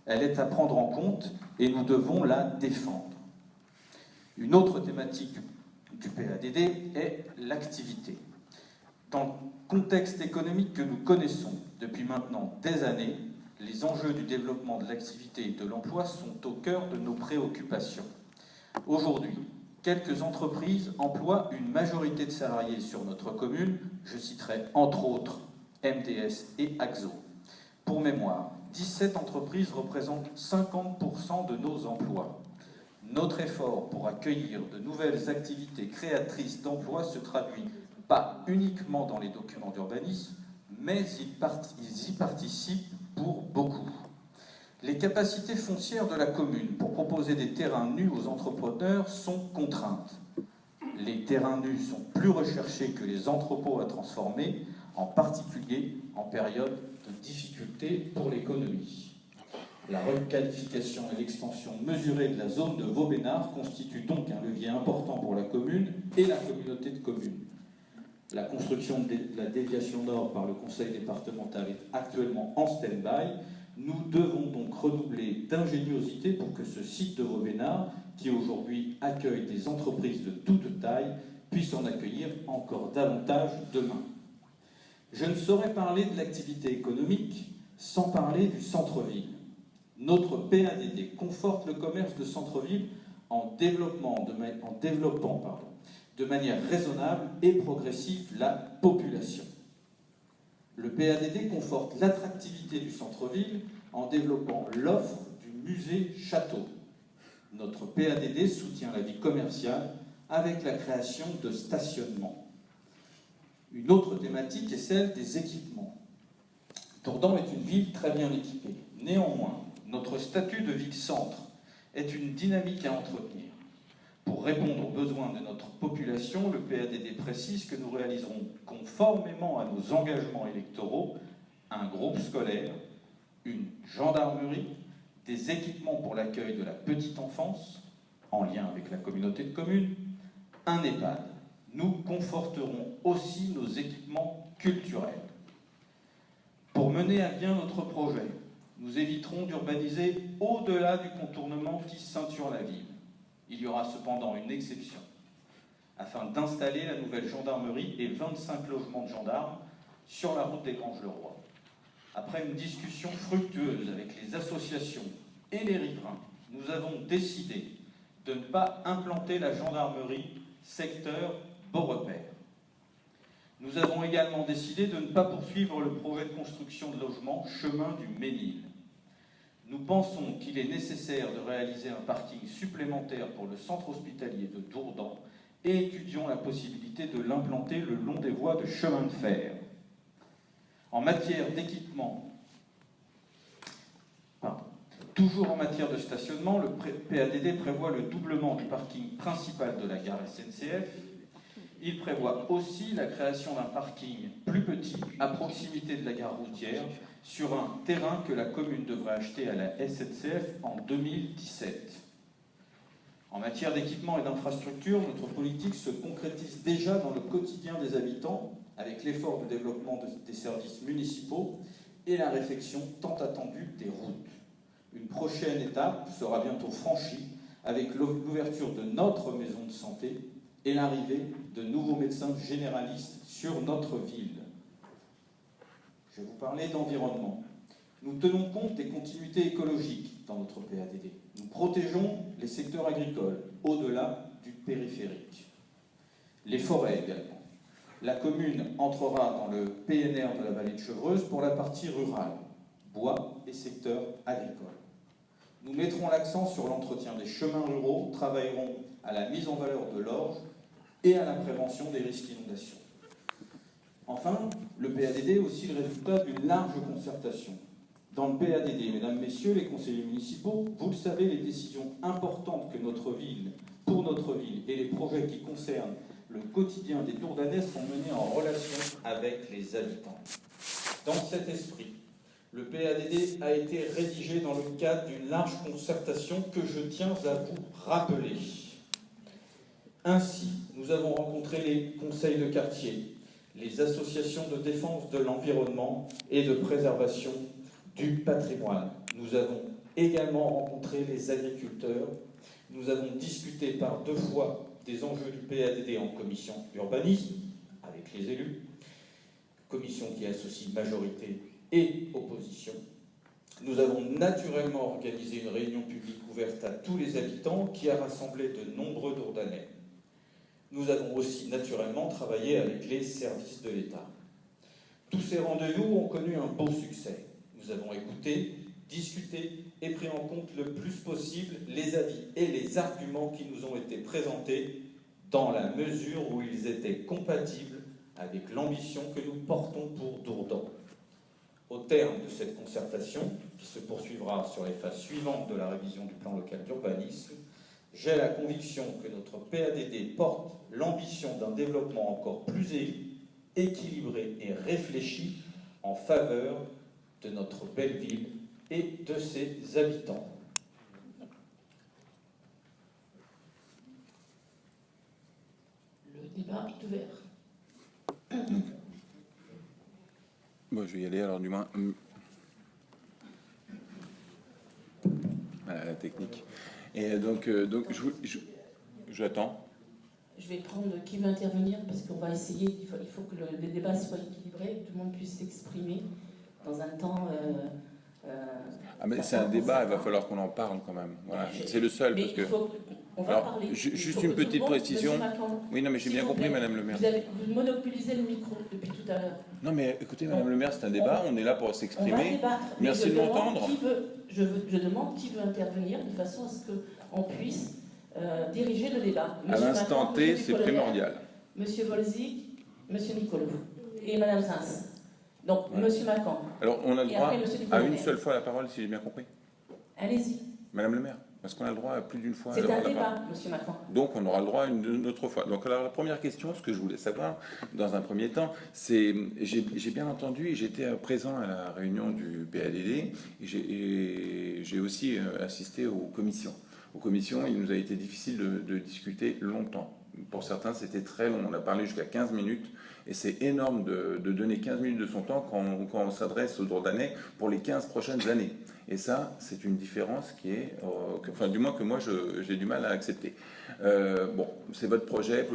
elle est à prendre en compte et nous devons la défendre. Une autre thématique du PADD est l'activité. Dans le contexte économique que nous connaissons depuis maintenant des années, les enjeux du développement de l'activité et de l'emploi sont au cœur de nos préoccupations. Aujourd'hui, quelques entreprises emploient une majorité de salariés sur notre commune. Je citerai entre autres MDS et Axo. Pour mémoire, 17 entreprises représentent 50% de nos emplois. Notre effort pour accueillir de nouvelles activités créatrices d'emplois se traduit pas uniquement dans les documents d'urbanisme, mais ils y participent pour beaucoup. Les capacités foncières de la commune pour proposer des terrains nus aux entrepreneurs sont contraintes. Les terrains nus sont plus recherchés que les entrepôts à transformer, en particulier en période de difficulté pour l'économie. La requalification et l'extension mesurée de la zone de Vaubenard constituent donc un levier important pour la commune et la communauté de communes. La construction de la déviation nord par le conseil départemental est actuellement en stand-by. Nous devons donc redoubler d'ingéniosité pour que ce site de Vaubenard, qui aujourd'hui accueille des entreprises de toute taille, puisse en accueillir encore davantage demain. Je ne saurais parler de l'activité économique sans parler du centre-ville. Notre PADD conforte le commerce de centre-ville en développant de manière raisonnable et progressive la population. Le PADD conforte l'attractivité du centre-ville en développant l'offre du musée-château. Notre PADD soutient la vie commerciale avec la création de stationnements. Une autre thématique est celle des équipements. Dourdan est une ville très bien équipée. Néanmoins, notre statut de ville-centre est une dynamique à entretenir. Pour répondre aux besoins de notre population, le PADD précise que nous réaliserons, conformément à nos engagements électoraux, un groupe scolaire, une gendarmerie, des équipements pour l'accueil de la petite enfance, en lien avec la communauté de communes, un EHPAD. Nous conforterons aussi nos équipements culturels. Pour mener à bien notre projet, nous éviterons d'urbaniser au-delà du contournement qui ceinture la ville. Il y aura cependant une exception, afin d'installer la nouvelle gendarmerie et 25 logements de gendarmes sur la route des Granges-le-Roi. Après une discussion fructueuse avec les associations et les riverains, nous avons décidé de ne pas implanter la gendarmerie secteur Beaurepaire. Nous avons également décidé de ne pas poursuivre le projet de construction de logements chemin du Ménil. Nous pensons qu'il est nécessaire de réaliser un parking supplémentaire pour le centre hospitalier de Dourdan et étudions la possibilité de l'implanter le long des voies de chemin de fer. En matière d'équipement, toujours en matière de stationnement, le PADD prévoit le doublement du parking principal de la gare SNCF. Il prévoit aussi la création d'un parking plus petit à proximité de la gare routière sur un terrain que la commune devrait acheter à la SNCF en 2017. En matière d'équipement et d'infrastructure, notre politique se concrétise déjà dans le quotidien des habitants avec l'effort de développement des services municipaux et la réfection tant attendue des routes. Une prochaine étape sera bientôt franchie avec l'ouverture de notre maison de santé et l'arrivée de nouveaux médecins généralistes sur notre ville. Je vais vous parler d'environnement. Nous tenons compte des continuités écologiques dans notre PADD. Nous protégeons les secteurs agricoles au-delà du périphérique. Les forêts également. La commune entrera dans le PNR de la vallée de Chevreuse pour la partie rurale, bois et secteur agricole. Nous mettrons l'accent sur l'entretien des chemins ruraux, travaillerons à la mise en valeur de l'orge et à la prévention des risques d'inondation. Enfin, le PADD est aussi le résultat d'une large concertation. Dans le PADD, mesdames, messieurs les conseillers municipaux, vous le savez, les décisions importantes que pour notre ville et les projets qui concernent le quotidien des Dourdanais sont menés en relation avec les habitants. Dans cet esprit, le PADD a été rédigé dans le cadre d'une large concertation que je tiens à vous rappeler. Ainsi, nous avons rencontré les conseils de quartier, les associations de défense de l'environnement et de préservation du patrimoine. Nous avons également rencontré les agriculteurs. Nous avons discuté par 2 fois des enjeux du PADD en commission urbanisme avec les élus, commission qui associe majorité et opposition. Nous avons naturellement organisé une réunion publique ouverte à tous les habitants qui a rassemblé de nombreux Dourdanais. Nous avons aussi naturellement travaillé avec les services de l'État. Tous ces rendez-vous ont connu un beau succès. Nous avons écouté, discuté et pris en compte le plus possible les avis et les arguments qui nous ont été présentés dans la mesure où ils étaient compatibles avec l'ambition que nous portons pour Dourdan. Au terme de cette concertation, qui se poursuivra sur les phases suivantes de la révision du plan local d'urbanisme, j'ai la conviction que notre PADD porte l'ambition d'un développement encore plus équilibré et réfléchi en faveur de notre belle ville et de ses habitants. Le débat est ouvert. Bon, je vais y aller alors du moins. Voilà, la technique. Et donc j'attends. Je vais prendre qui veut intervenir parce qu'on va essayer, il faut que le débat soit équilibré, que tout le monde puisse s'exprimer dans un temps... Ah mais c'est un débat, il va falloir qu'on en parle quand même. Voilà. C'est le seul, parce que... On va parler. Juste une petite précision. Oui, non, mais j'ai bien compris, Madame le maire. Vous monopolisez le micro depuis tout à l'heure. Non, mais écoutez, Madame le maire, c'est un débat, on est là pour s'exprimer. Merci de m'entendre. Je demande qui veut intervenir de façon à ce qu'on puisse diriger le débat. À l'instant T, c'est primordial. Monsieur Volzig, Monsieur Nicolo et Madame Sins. Donc, voilà. Monsieur Macan. Alors, on a le droit à une seule fois la parole, si j'ai bien compris. Allez-y. Madame le maire, parce qu'on a le droit à plus d'une fois. C'est un débat, Monsieur Macan. Donc, on aura le droit à une autre fois. Donc, alors, la première question, ce que je voulais savoir, dans un premier temps, c'est, j'ai bien entendu, j'étais présent à la réunion du PADD, et j'ai aussi assisté aux commissions. Aux commissions, il nous a été difficile de discuter longtemps. Pour certains, c'était très long. On a parlé jusqu'à 15 minutes. Et c'est énorme de donner 15 minutes de son temps quand on s'adresse aux Dourdanais pour les 15 prochaines années. Et ça, c'est une différence qui est... enfin, du moins que moi, j'ai du mal à accepter. Bon, c'est votre projet,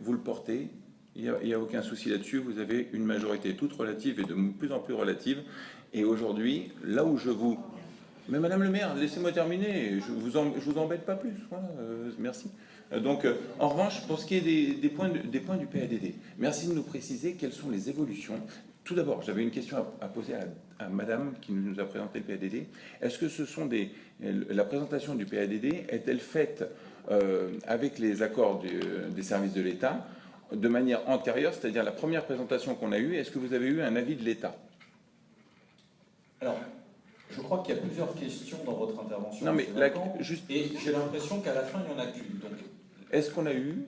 vous le portez. Il n'y a aucun souci là-dessus. Vous avez une majorité toute relative et de plus en plus relative. Et aujourd'hui, là où je vous... Mais Madame le maire, laissez-moi terminer. Je vous embête pas plus. Voilà, merci. Donc, en revanche, pour ce qui est des points du PADD, merci de nous préciser quelles sont les évolutions. Tout d'abord, j'avais une question à poser à Madame qui nous a présenté le PADD. Est-ce que ce sont la présentation du PADD est-elle faite avec les accords des services de l'État de manière antérieure, c'est-à-dire la première présentation qu'on a eue, est-ce que vous avez eu un avis de l'État? Alors, je crois qu'il y a plusieurs questions dans votre intervention. Non, mais et j'ai l'impression qu'à la fin, il n'y en a qu'une. Donc... Est-ce qu'on a eu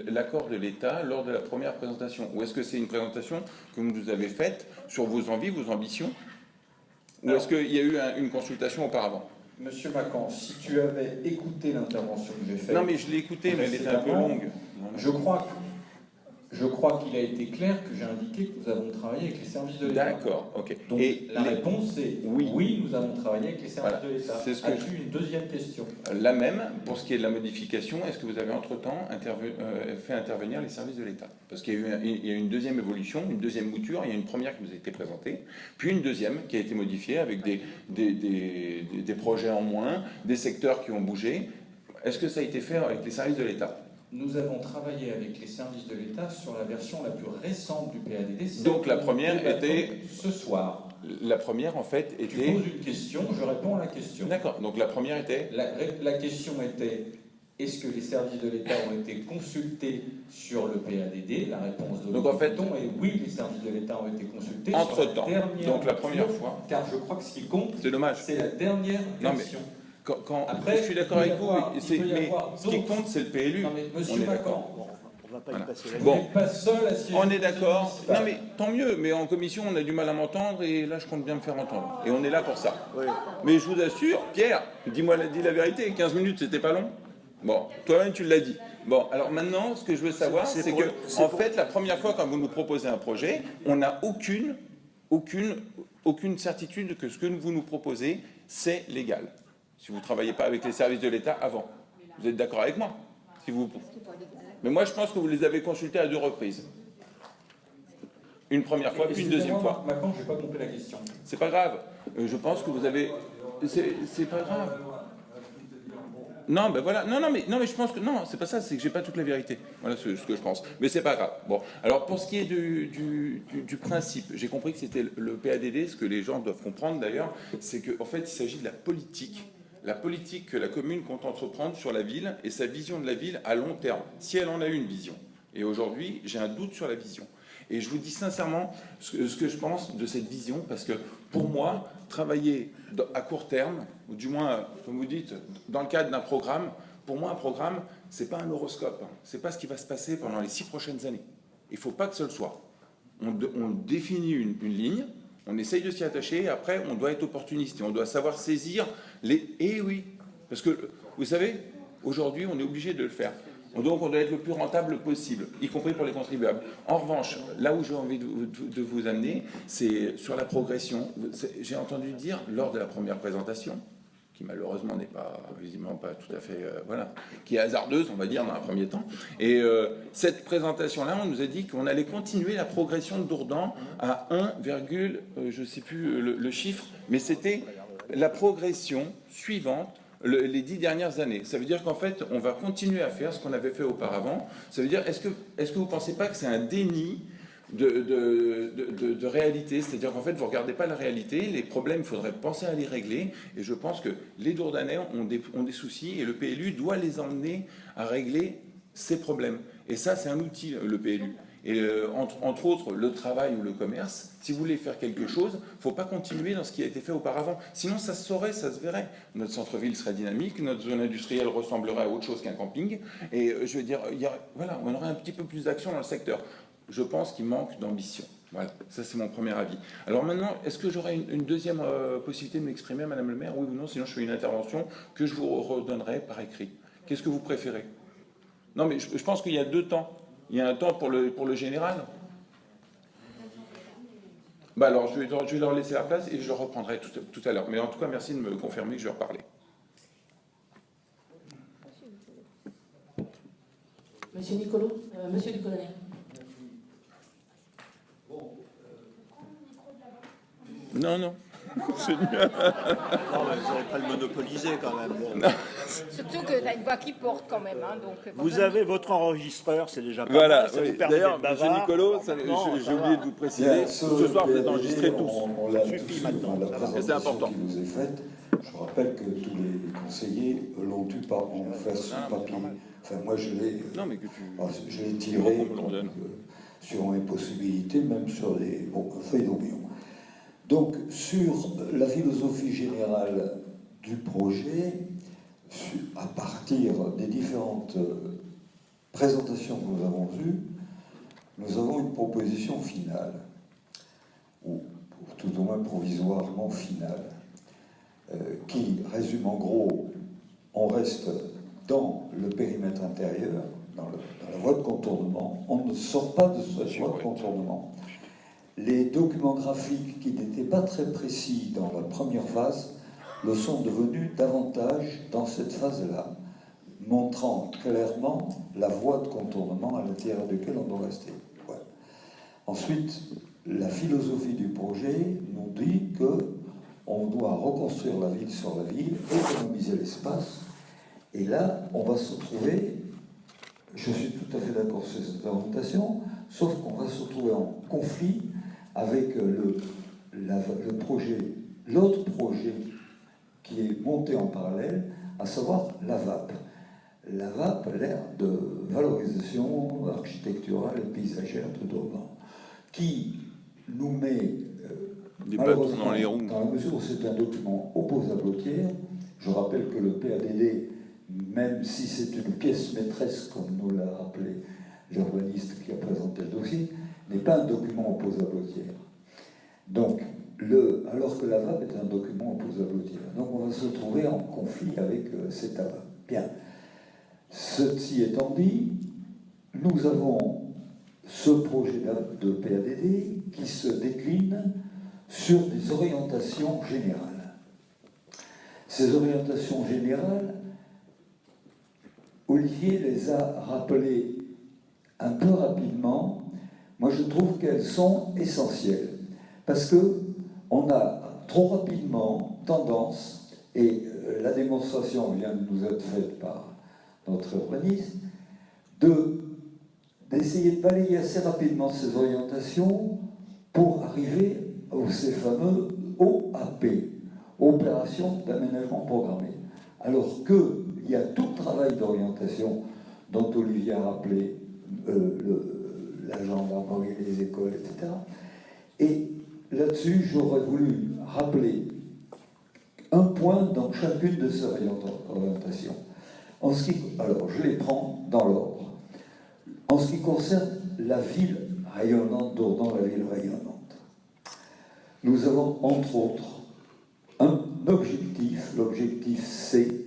l'accord de l'État lors de la première présentation? Ou est-ce que c'est une présentation que vous nous avez faite sur vos envies, vos ambitions? Ou est-ce qu'il y a eu une consultation auparavant? Monsieur Macan, si tu avais écouté l'intervention que j'ai faite... Non, mais je l'ai écoutée, mais elle était un peu longue. Je crois qu'il a été clair que j'ai indiqué que nous avons travaillé avec les services de l'État. D'accord, ok. Donc la réponse est oui, nous avons travaillé avec les services de l'État. As-tu une deuxième question? La même, pour ce qui est de la modification, est-ce que vous avez entre-temps fait intervenir les services de l'État? Parce qu'il y a eu une deuxième évolution, une deuxième mouture, il y a une première qui nous a été présentée, puis une deuxième qui a été modifiée avec des projets en moins, des secteurs qui ont bougé. Est-ce que ça a été fait avec les services de l'État? Nous avons travaillé avec les services de l'État sur la version la plus récente du PADD. Donc la première était... Ce soir. La première, en fait, était... Tu poses une question, je réponds à la question. D'accord, donc la première était... La question était, est-ce que les services de l'État ont été consultés sur le PADD? La réponse de donc en fait, est oui, les services de l'État ont été consultés entre-temps, sur la dernière donc la première fois. Car je crois que ce qui compte, c'est dommage. C'est la dernière version. Après, je suis d'accord avec vous, mais ce qui compte, c'est le PLU. Non, mais monsieur Macan, on va pas y passer la bon, vous n'êtes pas seul à siéger. On est d'accord. Non, mais tant mieux. Mais en commission, on a du mal à m'entendre, et là, je compte bien me faire entendre. Et on est là pour ça. Oui. Mais je vous assure, Pierre, dis la vérité. 15 minutes, c'était pas long. Bon, toi-même tu l'as dit. Bon, alors maintenant, ce que je veux savoir, c'est que, en fait, la première fois quand vous nous proposez un projet, on n'a aucune certitude que ce que vous nous proposez, c'est légal. Si vous ne travaillez pas avec les services de l'État avant. Vous êtes d'accord avec moi? Mais moi, je pense que vous les avez consultés à 2 reprises. Une première fois, puis une deuxième fois. Maintenant, je n'ai pas compris la question. C'est pas grave. Je pense que vous avez... C'est pas grave. Non, ben voilà. Non, mais je pense que non, c'est pas ça. C'est que j'ai pas toute la vérité. Voilà ce que je pense. Mais c'est pas grave. Bon, alors pour ce qui est du principe, j'ai compris que c'était le PADD. Ce que les gens doivent comprendre d'ailleurs, c'est qu'en fait, il s'agit de la politique que la commune compte entreprendre sur la ville et sa vision de la ville à long terme, si elle en a une vision. Et aujourd'hui, j'ai un doute sur la vision. Et je vous dis sincèrement ce que je pense de cette vision, parce que pour moi, travailler à court terme, ou du moins, comme vous dites, dans le cadre d'un programme, pour moi, un programme, c'est pas un horoscope, c'est pas ce qui va se passer pendant les 6 prochaines années. Il ne faut pas que ce le soit. On définit une ligne, on essaye de s'y attacher, et après, on doit être opportuniste, et on doit savoir saisir les... Eh oui, parce que, vous savez, aujourd'hui, on est obligé de le faire. Donc on doit être le plus rentable possible, y compris pour les contribuables. En revanche, là où j'ai envie de vous amener, c'est sur la progression. J'ai entendu dire, lors de la première présentation, qui malheureusement n'est pas, visiblement pas tout à fait, voilà, qui est hasardeuse, on va dire, dans un premier temps. Et cette présentation-là, on nous a dit qu'on allait continuer la progression de Dourdan à 1, je ne sais plus le chiffre, mais c'était la progression suivante les 10 dernières années. Ça veut dire qu'en fait, on va continuer à faire ce qu'on avait fait auparavant. Ça veut dire, est-ce que vous ne pensez pas que c'est un déni de réalité? C'est-à-dire qu'en fait, vous ne regardez pas la réalité, les problèmes, il faudrait penser à les régler, et je pense que les Dourdanais ont des soucis, et le PLU doit les emmener à régler ces problèmes. Et ça, c'est un outil, le PLU. Et entre autres, le travail ou le commerce, si vous voulez faire quelque chose, il ne faut pas continuer dans ce qui a été fait auparavant. Sinon, ça se saurait, ça se verrait. Notre centre-ville serait dynamique, notre zone industrielle ressemblerait à autre chose qu'un camping. Et je veux dire, voilà, on aurait un petit peu plus d'action dans le secteur. Je pense qu'il manque d'ambition. Voilà, ça c'est mon premier avis. Alors maintenant, est-ce que j'aurais une deuxième possibilité de m'exprimer, Madame le maire? Oui ou non? Sinon, je fais une intervention que je vous redonnerai par écrit. Qu'est-ce que vous préférez? Non, mais je pense qu'il y a 2 temps. Il y a un temps pour le général. Bah alors, je vais leur laisser la place et je reprendrai tout à l'heure. Mais en tout cas, merci de me confirmer que je vais reparler. Monsieur Nicolo, Monsieur du colonel. Non. C'est mieux. Non, mais vous n'allez pas le monopoliser quand même. Bon. Surtout que tu as une voix qui porte quand même. Hein, donc, vous avez votre enregistreur, c'est déjà pas voilà, mal. Oui. D'ailleurs, Monsieur Nicolo, j'ai oublié de vous préciser, ce soir vous êtes enregistrés tous. Ça suffit maintenant. C'est important. Qui vous est faite, je rappelle que tous les conseillers l'ont eu en face papier. Enfin, moi, je l'ai tiré sur mes possibilités, même sur les feuilles d'opinion. Donc, sur la philosophie générale du projet, à partir des différentes présentations que nous avons eues, nous avons une proposition finale, ou tout au moins provisoirement finale, qui résume en gros, on reste dans le périmètre intérieur, dans la voie de contournement, on ne sort pas de cette voie de contournement. Les documents graphiques qui n'étaient pas très précis dans la première phase le sont devenus davantage dans cette phase-là, montrant clairement la voie de contournement à l'intérieur duquel on doit rester. Ouais. Ensuite, la philosophie du projet nous dit qu'on doit reconstruire la ville sur la ville, économiser l'espace, et là, on va se trouver, je suis tout à fait d'accord sur cette orientation, sauf qu'on va se trouver en conflit avec l'autre projet qui est monté en parallèle, à savoir la VAP. La VAP, l'aire de valorisation architecturale et paysagère de Dourdan, qui nous met malheureusement dans les roues. Dans la mesure où c'est un document opposable au tiers. Je rappelle que le PADD, même si c'est une pièce maîtresse, comme nous l'a rappelé l'urbaniste qui a présenté le dossier, n'est pas un document opposable au tiers. Donc, alors que la VAP est un document opposable au tiers. Donc, on va se trouver en conflit avec cette VAP. Bien. Ceci étant dit, nous avons ce projet de PADD qui se décline sur des orientations générales. Ces orientations générales, Olivier les a rappelées un peu rapidement. Moi, je trouve qu'elles sont essentielles parce que on a trop rapidement tendance, et la démonstration vient de nous être faite par notre urbaniste, d'essayer de balayer assez rapidement ces orientations pour arriver ces fameux OAP, opérations d'aménagement programmé. Alors qu'il y a tout le travail d'orientation dont Olivier a rappelé, la gendarmerie, les écoles, etc. Et là-dessus, j'aurais voulu rappeler un point dans chacune de ces orientations. Alors, je les prends dans l'ordre. En ce qui concerne la ville rayonnante, Dourdan, la ville rayonnante, nous avons entre autres un objectif, l'objectif C,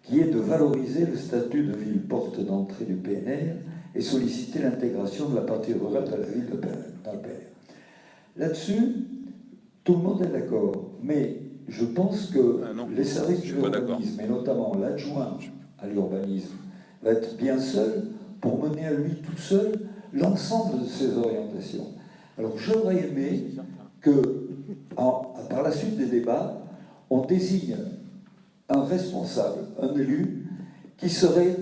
qui est de valoriser le statut de ville porte d'entrée du PNR et solliciter l'intégration de la partie rurale de la ville dans le PNR. Là-dessus, tout le monde est d'accord, mais je pense que les services de l'urbanisme, et notamment l'adjoint à l'urbanisme, va être bien seul pour mener à lui tout seul l'ensemble de ces orientations. Alors j'aurais aimé que, par la suite des débats, on désigne un responsable, un élu, qui serait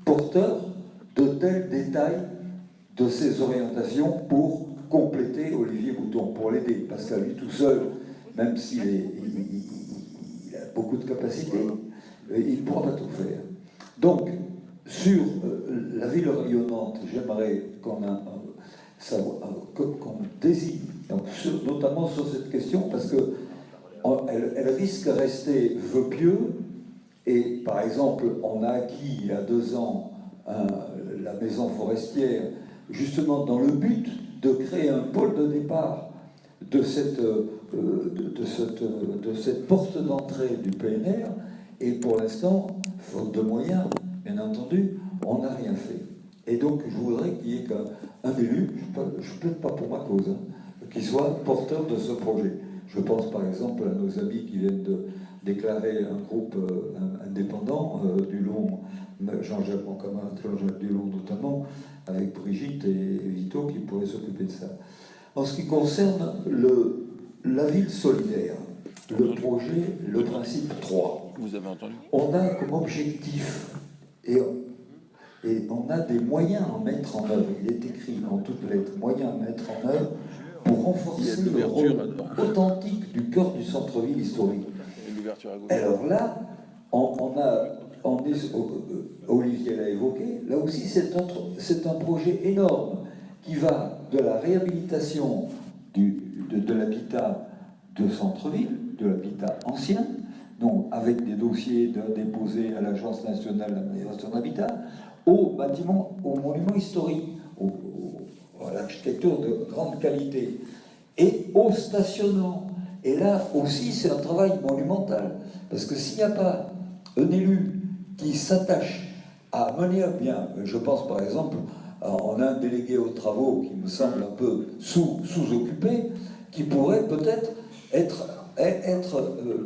porteur de tels détails de ces orientations pour compléter Olivier Bouton, pour l'aider, parce qu'à lui tout seul, même s'il a beaucoup de capacités, il ne pourra pas tout faire. Donc, sur la ville rayonnante, j'aimerais qu'on désigne, donc notamment sur cette question, parce qu'elle risque de rester vœu pieux, et par exemple, on a acquis il y a 2 ans la maison forestière, justement dans le but de créer un pôle de départ de cette porte d'entrée du PNR, et pour l'instant, faute de moyens, bien entendu, on n'a rien fait. Et donc, je voudrais qu'il y ait un élu, je ne plaide pas pour ma cause, qui soit porteur de ce projet. Je pense par exemple à nos amis qui viennent de déclarer un groupe indépendant, Dulon, Jean-Jacques Moncama, Jean-Jacques Dulon notamment, avec Brigitte et Vito qui pourraient s'occuper de ça. En ce qui concerne la ville solidaire, le projet, le principe 3, vous avez entendu, on a comme objectif, et on a des moyens à mettre en œuvre, il est écrit en toutes lettres, moyens à mettre en œuvre pour renforcer le rôle authentique du cœur du centre-ville historique. Alors là, Olivier l'a évoqué, là aussi c'est un projet énorme qui va de la réhabilitation de l'habitat de centre-ville, de l'habitat ancien, donc avec des dossiers déposés à l'Agence nationale d'amélioration de l'habitat, aux bâtiments, aux monuments historiques, à l'architecture de grande qualité, et aux stationnements. Et là aussi, c'est un travail monumental, parce que s'il n'y a pas un élu qui s'attache à mener à bien, je pense par exemple, on a un délégué aux travaux qui me semble un peu sous-occupé, qui pourrait peut-être être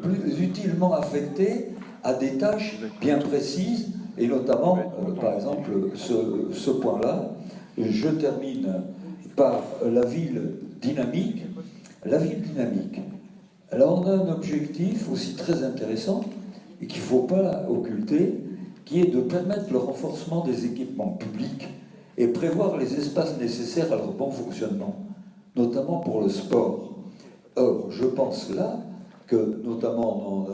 plus utilement affecté à des tâches bien précises, et notamment, par exemple, ce point-là. Je termine par la ville dynamique. La ville dynamique. Alors on a un objectif aussi très intéressant, et qu'il ne faut pas occulter, qui est de permettre le renforcement des équipements publics et prévoir les espaces nécessaires à leur bon fonctionnement, notamment pour le sport. Or, je pense là que, notamment,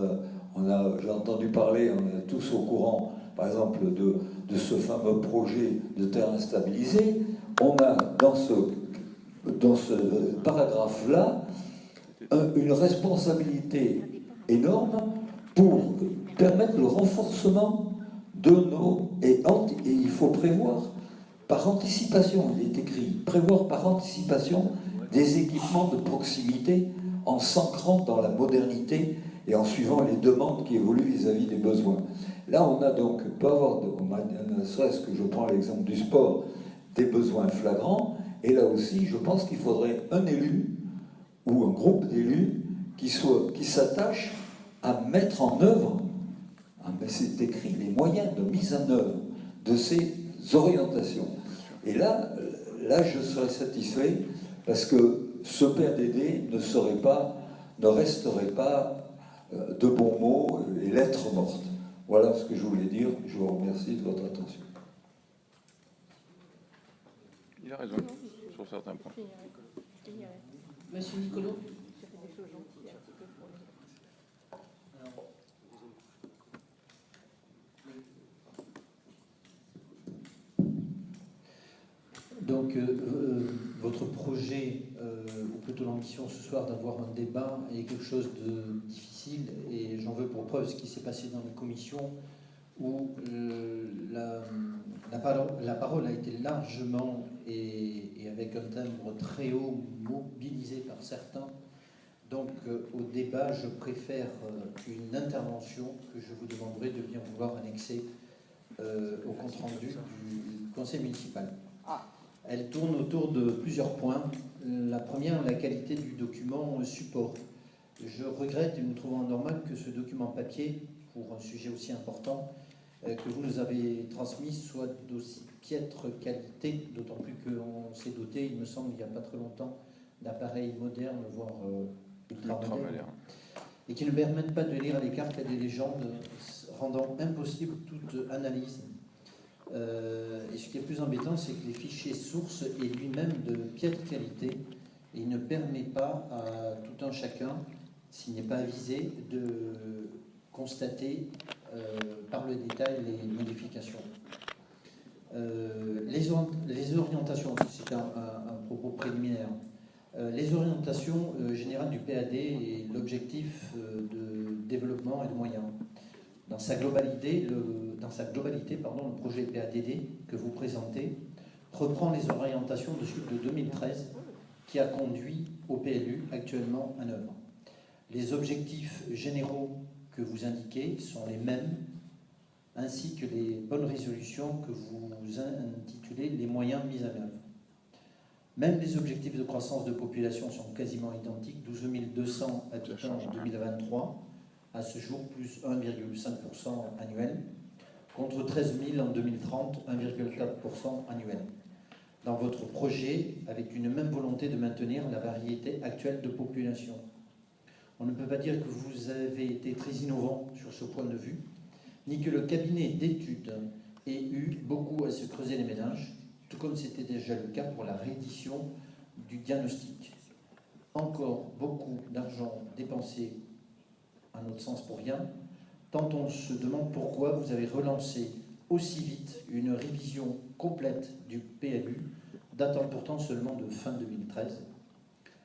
j'ai entendu parler, on est tous au courant, par exemple, de ce fameux projet de terrain stabilisé. On a dans ce paragraphe-là une responsabilité énorme pour permettre le renforcement de nos... Et il faut prévoir par anticipation, il est écrit, prévoir par anticipation des équipements de proximité en s'ancrant dans la modernité et en suivant les demandes qui évoluent vis-à-vis des besoins. Là, on a donc, peut avoir, ne serait-ce que je prends l'exemple du sport, des besoins flagrants, et là aussi, je pense qu'il faudrait un élu ou un groupe d'élus qui s'attache à mettre en œuvre, c'est écrit, les moyens de mise en œuvre de ces orientations. Et là, je serais satisfait parce que ce PADD ne resterait pas de bons mots et lettres mortes. Voilà ce que je voulais dire. Je vous remercie de votre attention. Il a raison sur certains points. Monsieur Nicolo. Donc, votre projet, ou plutôt l'ambition ce soir d'avoir un débat, est quelque chose de difficile, et j'en veux pour preuve ce qui s'est passé dans les commissions, où la parole a été largement et avec un timbre très haut mobilisé par certains. Donc, au débat, je préfère une intervention que je vous demanderai de bien vouloir annexer au compte-rendu du conseil municipal. Elle tourne autour de plusieurs points. La première, la qualité du document support. Je regrette et nous trouvons normal que ce document papier, pour un sujet aussi important, que vous nous avez transmis, soit d'aussi piètre qualité, d'autant plus qu'on s'est doté, il me semble, il n'y a pas très longtemps, d'appareils modernes, voire ultra-modernes, et qui ne permettent pas de lire les cartes et les légendes, rendant impossible toute analyse. Et ce qui est plus embêtant, c'est que les fichiers sources est lui-même de piètre qualité et il ne permet pas à tout un chacun, s'il n'est pas avisé, de constater par le détail les modifications. Les orientations, c'est un propos préliminaire. Les orientations générales du PAD et l'objectif de développement et de moyens. Dans sa globalité, le projet PADD que vous présentez reprend les orientations de celui de 2013 qui a conduit au PLU actuellement en œuvre. Les objectifs généraux que vous indiquez sont les mêmes, ainsi que les bonnes résolutions que vous intitulez les moyens mis en œuvre. Même les objectifs de croissance de population sont quasiment identiques, 12 200 habitants en 2023, à ce jour, plus 1,5% annuel, contre 13 000 en 2030, 1,4% annuel. Dans votre projet, avec une même volonté de maintenir la variété actuelle de population. On ne peut pas dire que vous avez été très innovant sur ce point de vue, ni que le cabinet d'études ait eu beaucoup à se creuser les méninges, tout comme c'était déjà le cas pour la réédition du diagnostic. Encore beaucoup d'argent dépensé à notre sens pour rien, tant on se demande pourquoi vous avez relancé aussi vite une révision complète du PLU, datant pourtant seulement de fin 2013.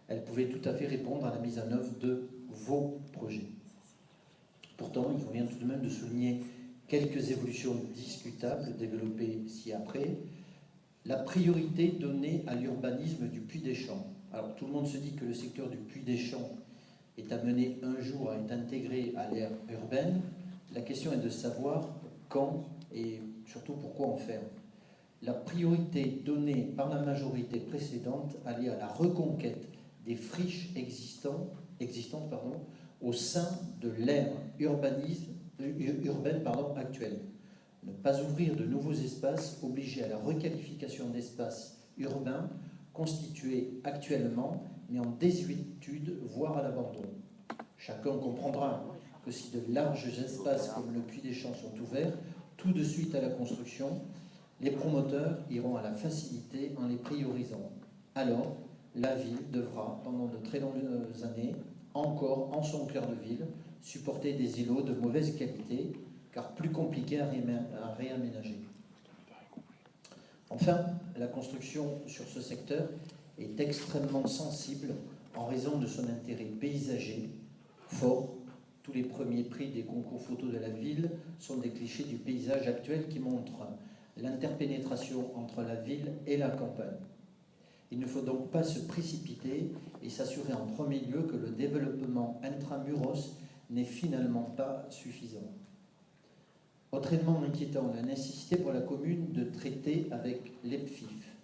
Elle pouvait tout à fait répondre à la mise en œuvre de vos projets. Pourtant, il convient tout de même de souligner quelques évolutions discutables développées ci-après. La priorité donnée à l'urbanisme du Puy-des-Champs. Alors, tout le monde se dit que le secteur du Puy-des-Champs est amené un jour à être intégré à l'ère urbaine. La question est de savoir quand et surtout pourquoi en faire. La priorité donnée par la majorité précédente allait à la reconquête des friches existantes au sein de l'ère urbaine actuelle. Ne pas ouvrir de nouveaux espaces obligeait à la requalification d'espaces urbains constitués actuellement mais en désuétude, voire à l'abandon. Chacun comprendra que si de larges espaces comme le Puy-des-Champs sont ouverts, tout de suite à la construction, les promoteurs iront à la facilité en les priorisant. Alors, la ville devra, pendant de très longues années, encore en son cœur de ville, supporter des îlots de mauvaise qualité, car plus compliqués à réaménager. Enfin, la construction sur ce secteur est extrêmement sensible en raison de son intérêt paysager fort. Tous les premiers prix des concours photos de la ville sont des clichés du paysage actuel qui montrent l'interpénétration entre la ville et la campagne. Il ne faut donc pas se précipiter et s'assurer en premier lieu que le développement intramuros n'est finalement pas suffisant. Autre élément inquiétant, la nécessité pour la commune de traiter avec l'EPFIF,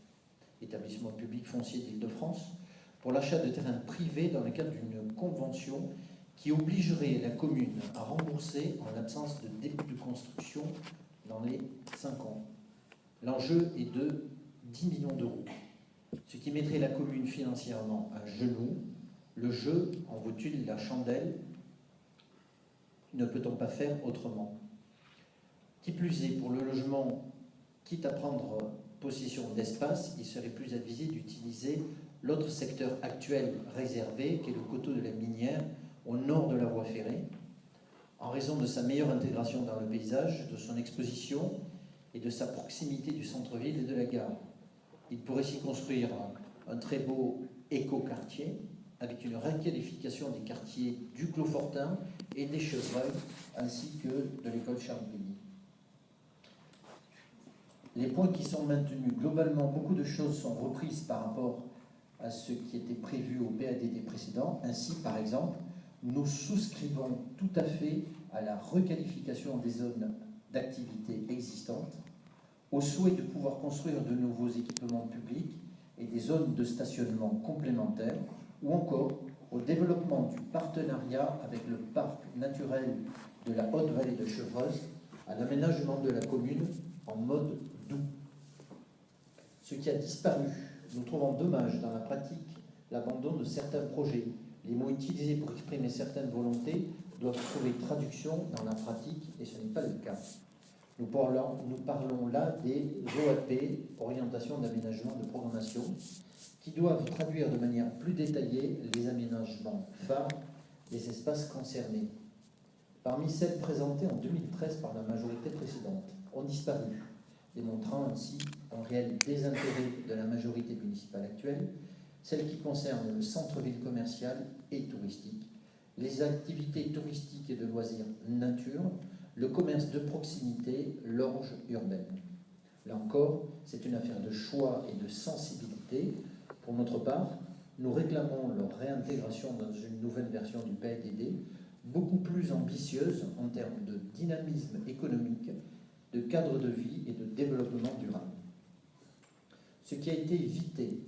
établissement public foncier d'Île-de-France, pour l'achat de terrains privés dans le cadre d'une convention qui obligerait la commune à rembourser en l'absence de début de construction dans les 5 ans. L'enjeu est de 10 millions d'euros, ce qui mettrait la commune financièrement à genoux. Le jeu en vaut-il la chandelle? Ne peut-on pas faire autrement? Qui plus est, pour le logement, quitte à prendre possession d'espace, il serait plus avisé d'utiliser l'autre secteur actuel réservé, qui est le coteau de la Minière, au nord de la voie ferrée, en raison de sa meilleure intégration dans le paysage, de son exposition et de sa proximité du centre-ville et de la gare. Il pourrait s'y construire un très beau éco-quartier, avec une requalification des quartiers du Clos-Fortin et des Chevreuils, ainsi que de l'école Champigny. Les points qui sont maintenus, globalement, beaucoup de choses sont reprises par rapport à ce qui était prévu au PADD précédent. Ainsi, par exemple, nous souscrivons tout à fait à la requalification des zones d'activité existantes, au souhait de pouvoir construire de nouveaux équipements publics et des zones de stationnement complémentaires, ou encore au développement du partenariat avec le parc naturel de la Haute-Vallée de Chevreuse, à l'aménagement de la commune en mode doux. Ce qui a disparu, nous trouvons dommage dans la pratique l'abandon de certains projets. Les mots utilisés pour exprimer certaines volontés doivent trouver traduction dans la pratique, et ce n'est pas le cas. Nous parlons là des OAP, orientation d'aménagement de programmation, qui doivent traduire de manière plus détaillée les aménagements phares des espaces concernés. Parmi celles présentées en 2013 par la majorité précédente, ont disparu, démontrant ainsi un réel désintérêt de la majorité municipale actuelle, celles qui concernent le centre-ville commercial et touristique, les activités touristiques et de loisirs nature, le commerce de proximité, l'orge urbaine. Là encore, c'est une affaire de choix et de sensibilité. Pour notre part, nous réclamons leur réintégration dans une nouvelle version du PADD, beaucoup plus ambitieuse en termes de dynamisme économique, de cadre de vie et de développement durable. Ce qui a été évité,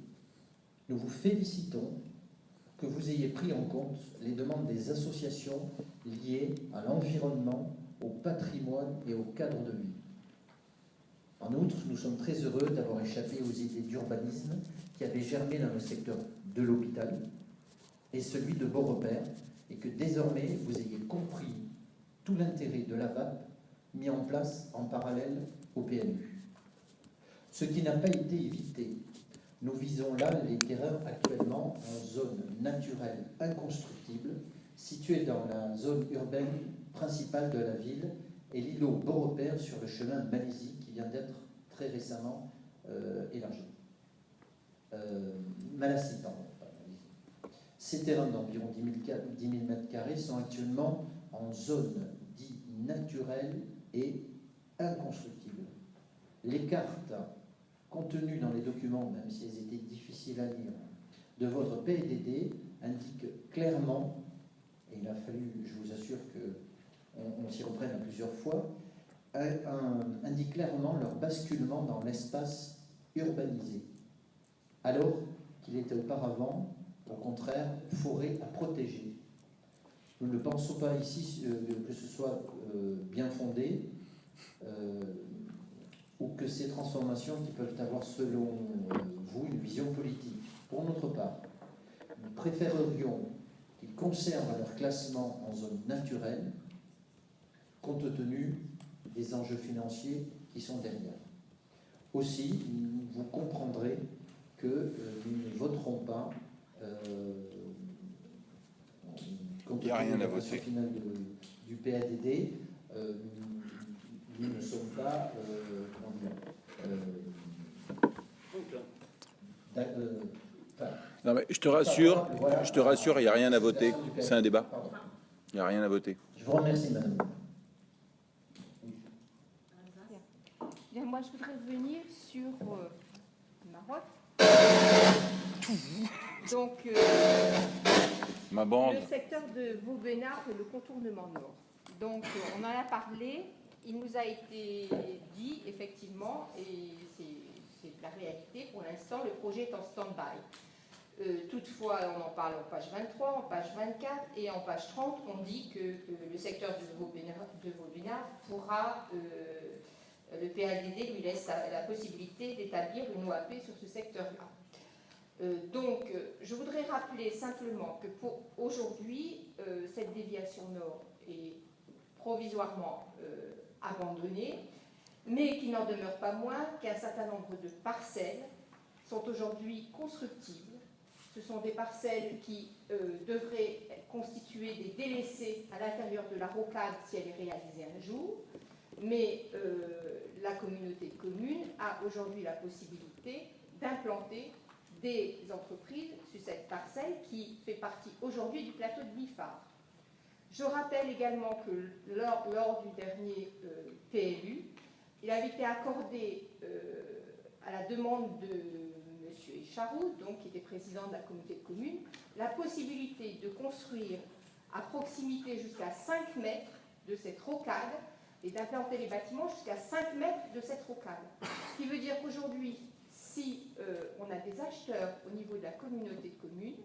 nous vous félicitons que vous ayez pris en compte les demandes des associations liées à l'environnement, au patrimoine et au cadre de vie. En outre, nous sommes très heureux d'avoir échappé aux idées d'urbanisme qui avaient germé dans le secteur de l'hôpital et celui de Beaurepaire, et que désormais vous ayez compris tout l'intérêt de la VAP mis en place en parallèle au PMU. Ce qui n'a pas été évité, nous visons là les terrains actuellement en zone naturelle inconstructible, située dans la zone urbaine principale de la ville, et l'îlot Beaurepaire sur le chemin Malaisie qui vient d'être très récemment élargi. Malassie, pardon. Ces terrains d'environ 10 000 m² sont actuellement en zone dite naturelle et inconstructible. Les cartes contenues dans les documents, même si elles étaient difficiles à lire, de votre PADD indiquent clairement, et il a fallu, je vous assure qu'on s'y reprenne à plusieurs fois, indiquent clairement leur basculement dans l'espace urbanisé, alors qu'il était auparavant, au contraire, forêt à protéger. Nous ne pensons pas ici que ce soit bien fondé, ou que ces transformations qui peuvent avoir, selon vous, une vision politique. Pour notre part, nous préférerions qu'ils conservent leur classement en zone naturelle, compte tenu des enjeux financiers qui sont derrière. Aussi, vous comprendrez que nous ne voterons pas compte tenu de la version finale du PADD. Nous ne sommes pas non mais je te rassure, il n'y a rien à voter. C'est un débat. Il n'y a rien à voter. Je vous remercie, madame. Bien, moi, je voudrais revenir sur Maroc. Donc, Ma bande. Le secteur de Vaubenard et le contournement nord. Donc, on en a parlé. Il nous a été dit, effectivement, et c'est la réalité, pour l'instant, le projet est en stand-by. Toutefois, on en parle en page 23, en page 24 et en page 30, on dit que le secteur de Vaubenard pourra, le PADD lui laisse la possibilité d'établir une OAP sur ce secteur-là. Donc, je voudrais rappeler simplement que pour aujourd'hui, cette déviation nord est provisoirement abandonnée, mais qu'il n'en demeure pas moins qu'un certain nombre de parcelles sont aujourd'hui constructibles. Ce sont des parcelles qui devraient constituer des délaissés à l'intérieur de la rocade si elle est réalisée un jour, mais la communauté de communes a aujourd'hui la possibilité d'implanter des entreprises sur cette parcelle qui fait partie aujourd'hui du plateau de Biffard. Je rappelle également que lors du dernier PLU, il avait été accordé à la demande de M. Écharoux, donc, qui était président de la communauté de communes, la possibilité de construire à proximité jusqu'à 5 mètres de cette rocade et d'implanter les bâtiments jusqu'à 5 mètres de cette rocade. Ce qui veut dire qu'aujourd'hui, si on a des acheteurs au niveau de la communauté de communes,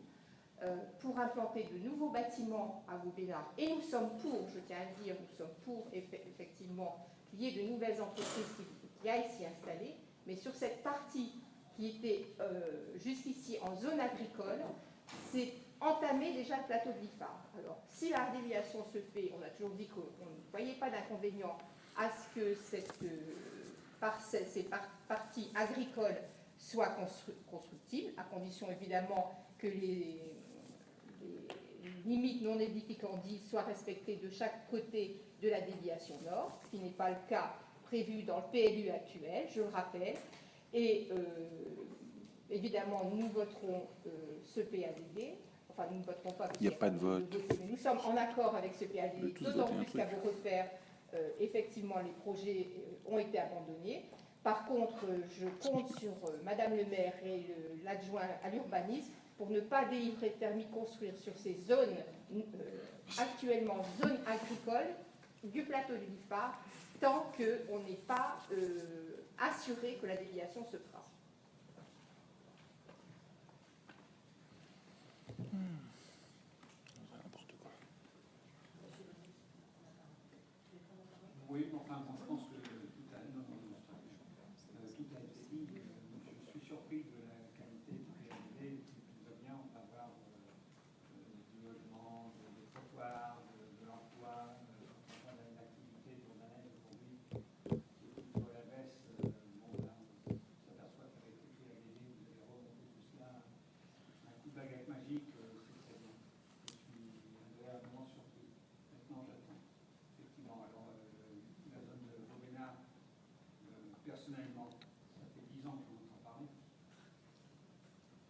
pour implanter de nouveaux bâtiments à Vaubenard, et nous sommes pour, je tiens à le dire, nous sommes pour effectivement qu'il y ait de nouvelles entreprises qui aillent s'y installer, mais sur cette partie qui était jusqu'ici en zone agricole, c'est entamé déjà le plateau de Biffard. Alors, si la déviation se fait, on a toujours dit qu'on ne voyait pas d'inconvénient à ce que ces parties agricoles soient constructibles, à condition évidemment que les limites non édificantes soient respectées de chaque côté de la déviation nord, ce qui n'est pas le cas prévu dans le PLU actuel, je le rappelle. Et évidemment, nous voterons ce PADD. Enfin, nous ne voterons pas. Il n'y a pas de vote. Mais nous sommes en accord avec ce PADD, d'autant plus qu'à vos repères, effectivement, les projets ont été abandonnés. Par contre, je compte sur Madame le maire et l'adjoint à l'urbanisme pour ne pas délivrer de permis de construire sur ces zones, actuellement zones agricoles, du plateau de Biffard, tant qu'on n'est pas assuré que la déviation se fera. Oui, enfin, bon, je pense que tout a été dit. Je suis surpris de la qualité du PLD. Tout va bien, on va avoir du logement, des trottoirs, de l'emploi, l'activité journalière aujourd'hui qui est sur la baisse. Bon, là, on s'aperçoit qu'avec le PLD, vous avez remonté tout cela. Un coup de baguette magique, c'est très bien. Je suis agréablement surpris. Maintenant, j'attends. Effectivement, alors la zone de Vaubenard, personnellement, ça fait 10 ans que j'en entends parler.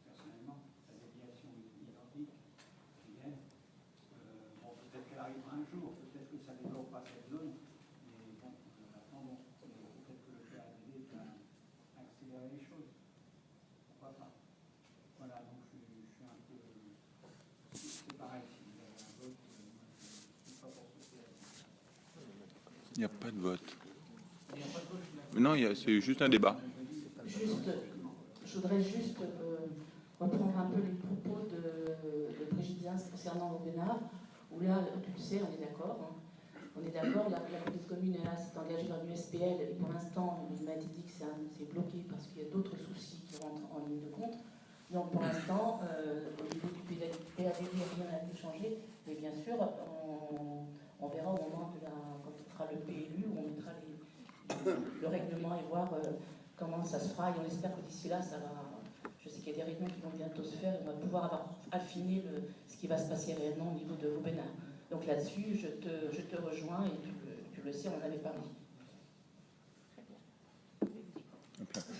Personnellement, la déviation est identique, vienne. Bon, peut-être qu'elle arrivera un jour, peut-être que ça ne développe pas cette zone, mais bon, attendons. Peut-être que le PADD va accélérer les choses. Pourquoi pas? Voilà, donc je suis un peu. C'est pareil, si vous avez un vote, moi je ne suis pas pour ce PADD. Il n'y a pas de vote. Non, c'est juste un débat. Je voudrais juste reprendre un peu les propos de Brigitte Zins concernant Vaubenard, où là, tu le sais, on est d'accord. Hein. On est d'accord, la communauté de communes là, s'est engagée dans l'USPL, et pour l'instant, il m'a été dit que c'est bloqué parce qu'il y a d'autres soucis qui rentrent en ligne de compte. Donc pour l'instant, au niveau du PADD, rien n'a pu changer, mais bien sûr, on verra au moment quand on fera le PLU, où on mettra le règlement et voir comment ça se fera. Et on espère que d'ici là, ça va. Je sais qu'il y a des réunions qui vont bientôt se faire et on va pouvoir avoir affiné ce qui va se passer réellement au niveau de Vaubenard. Donc là-dessus, je te rejoins et tu le sais, on en avait parlé.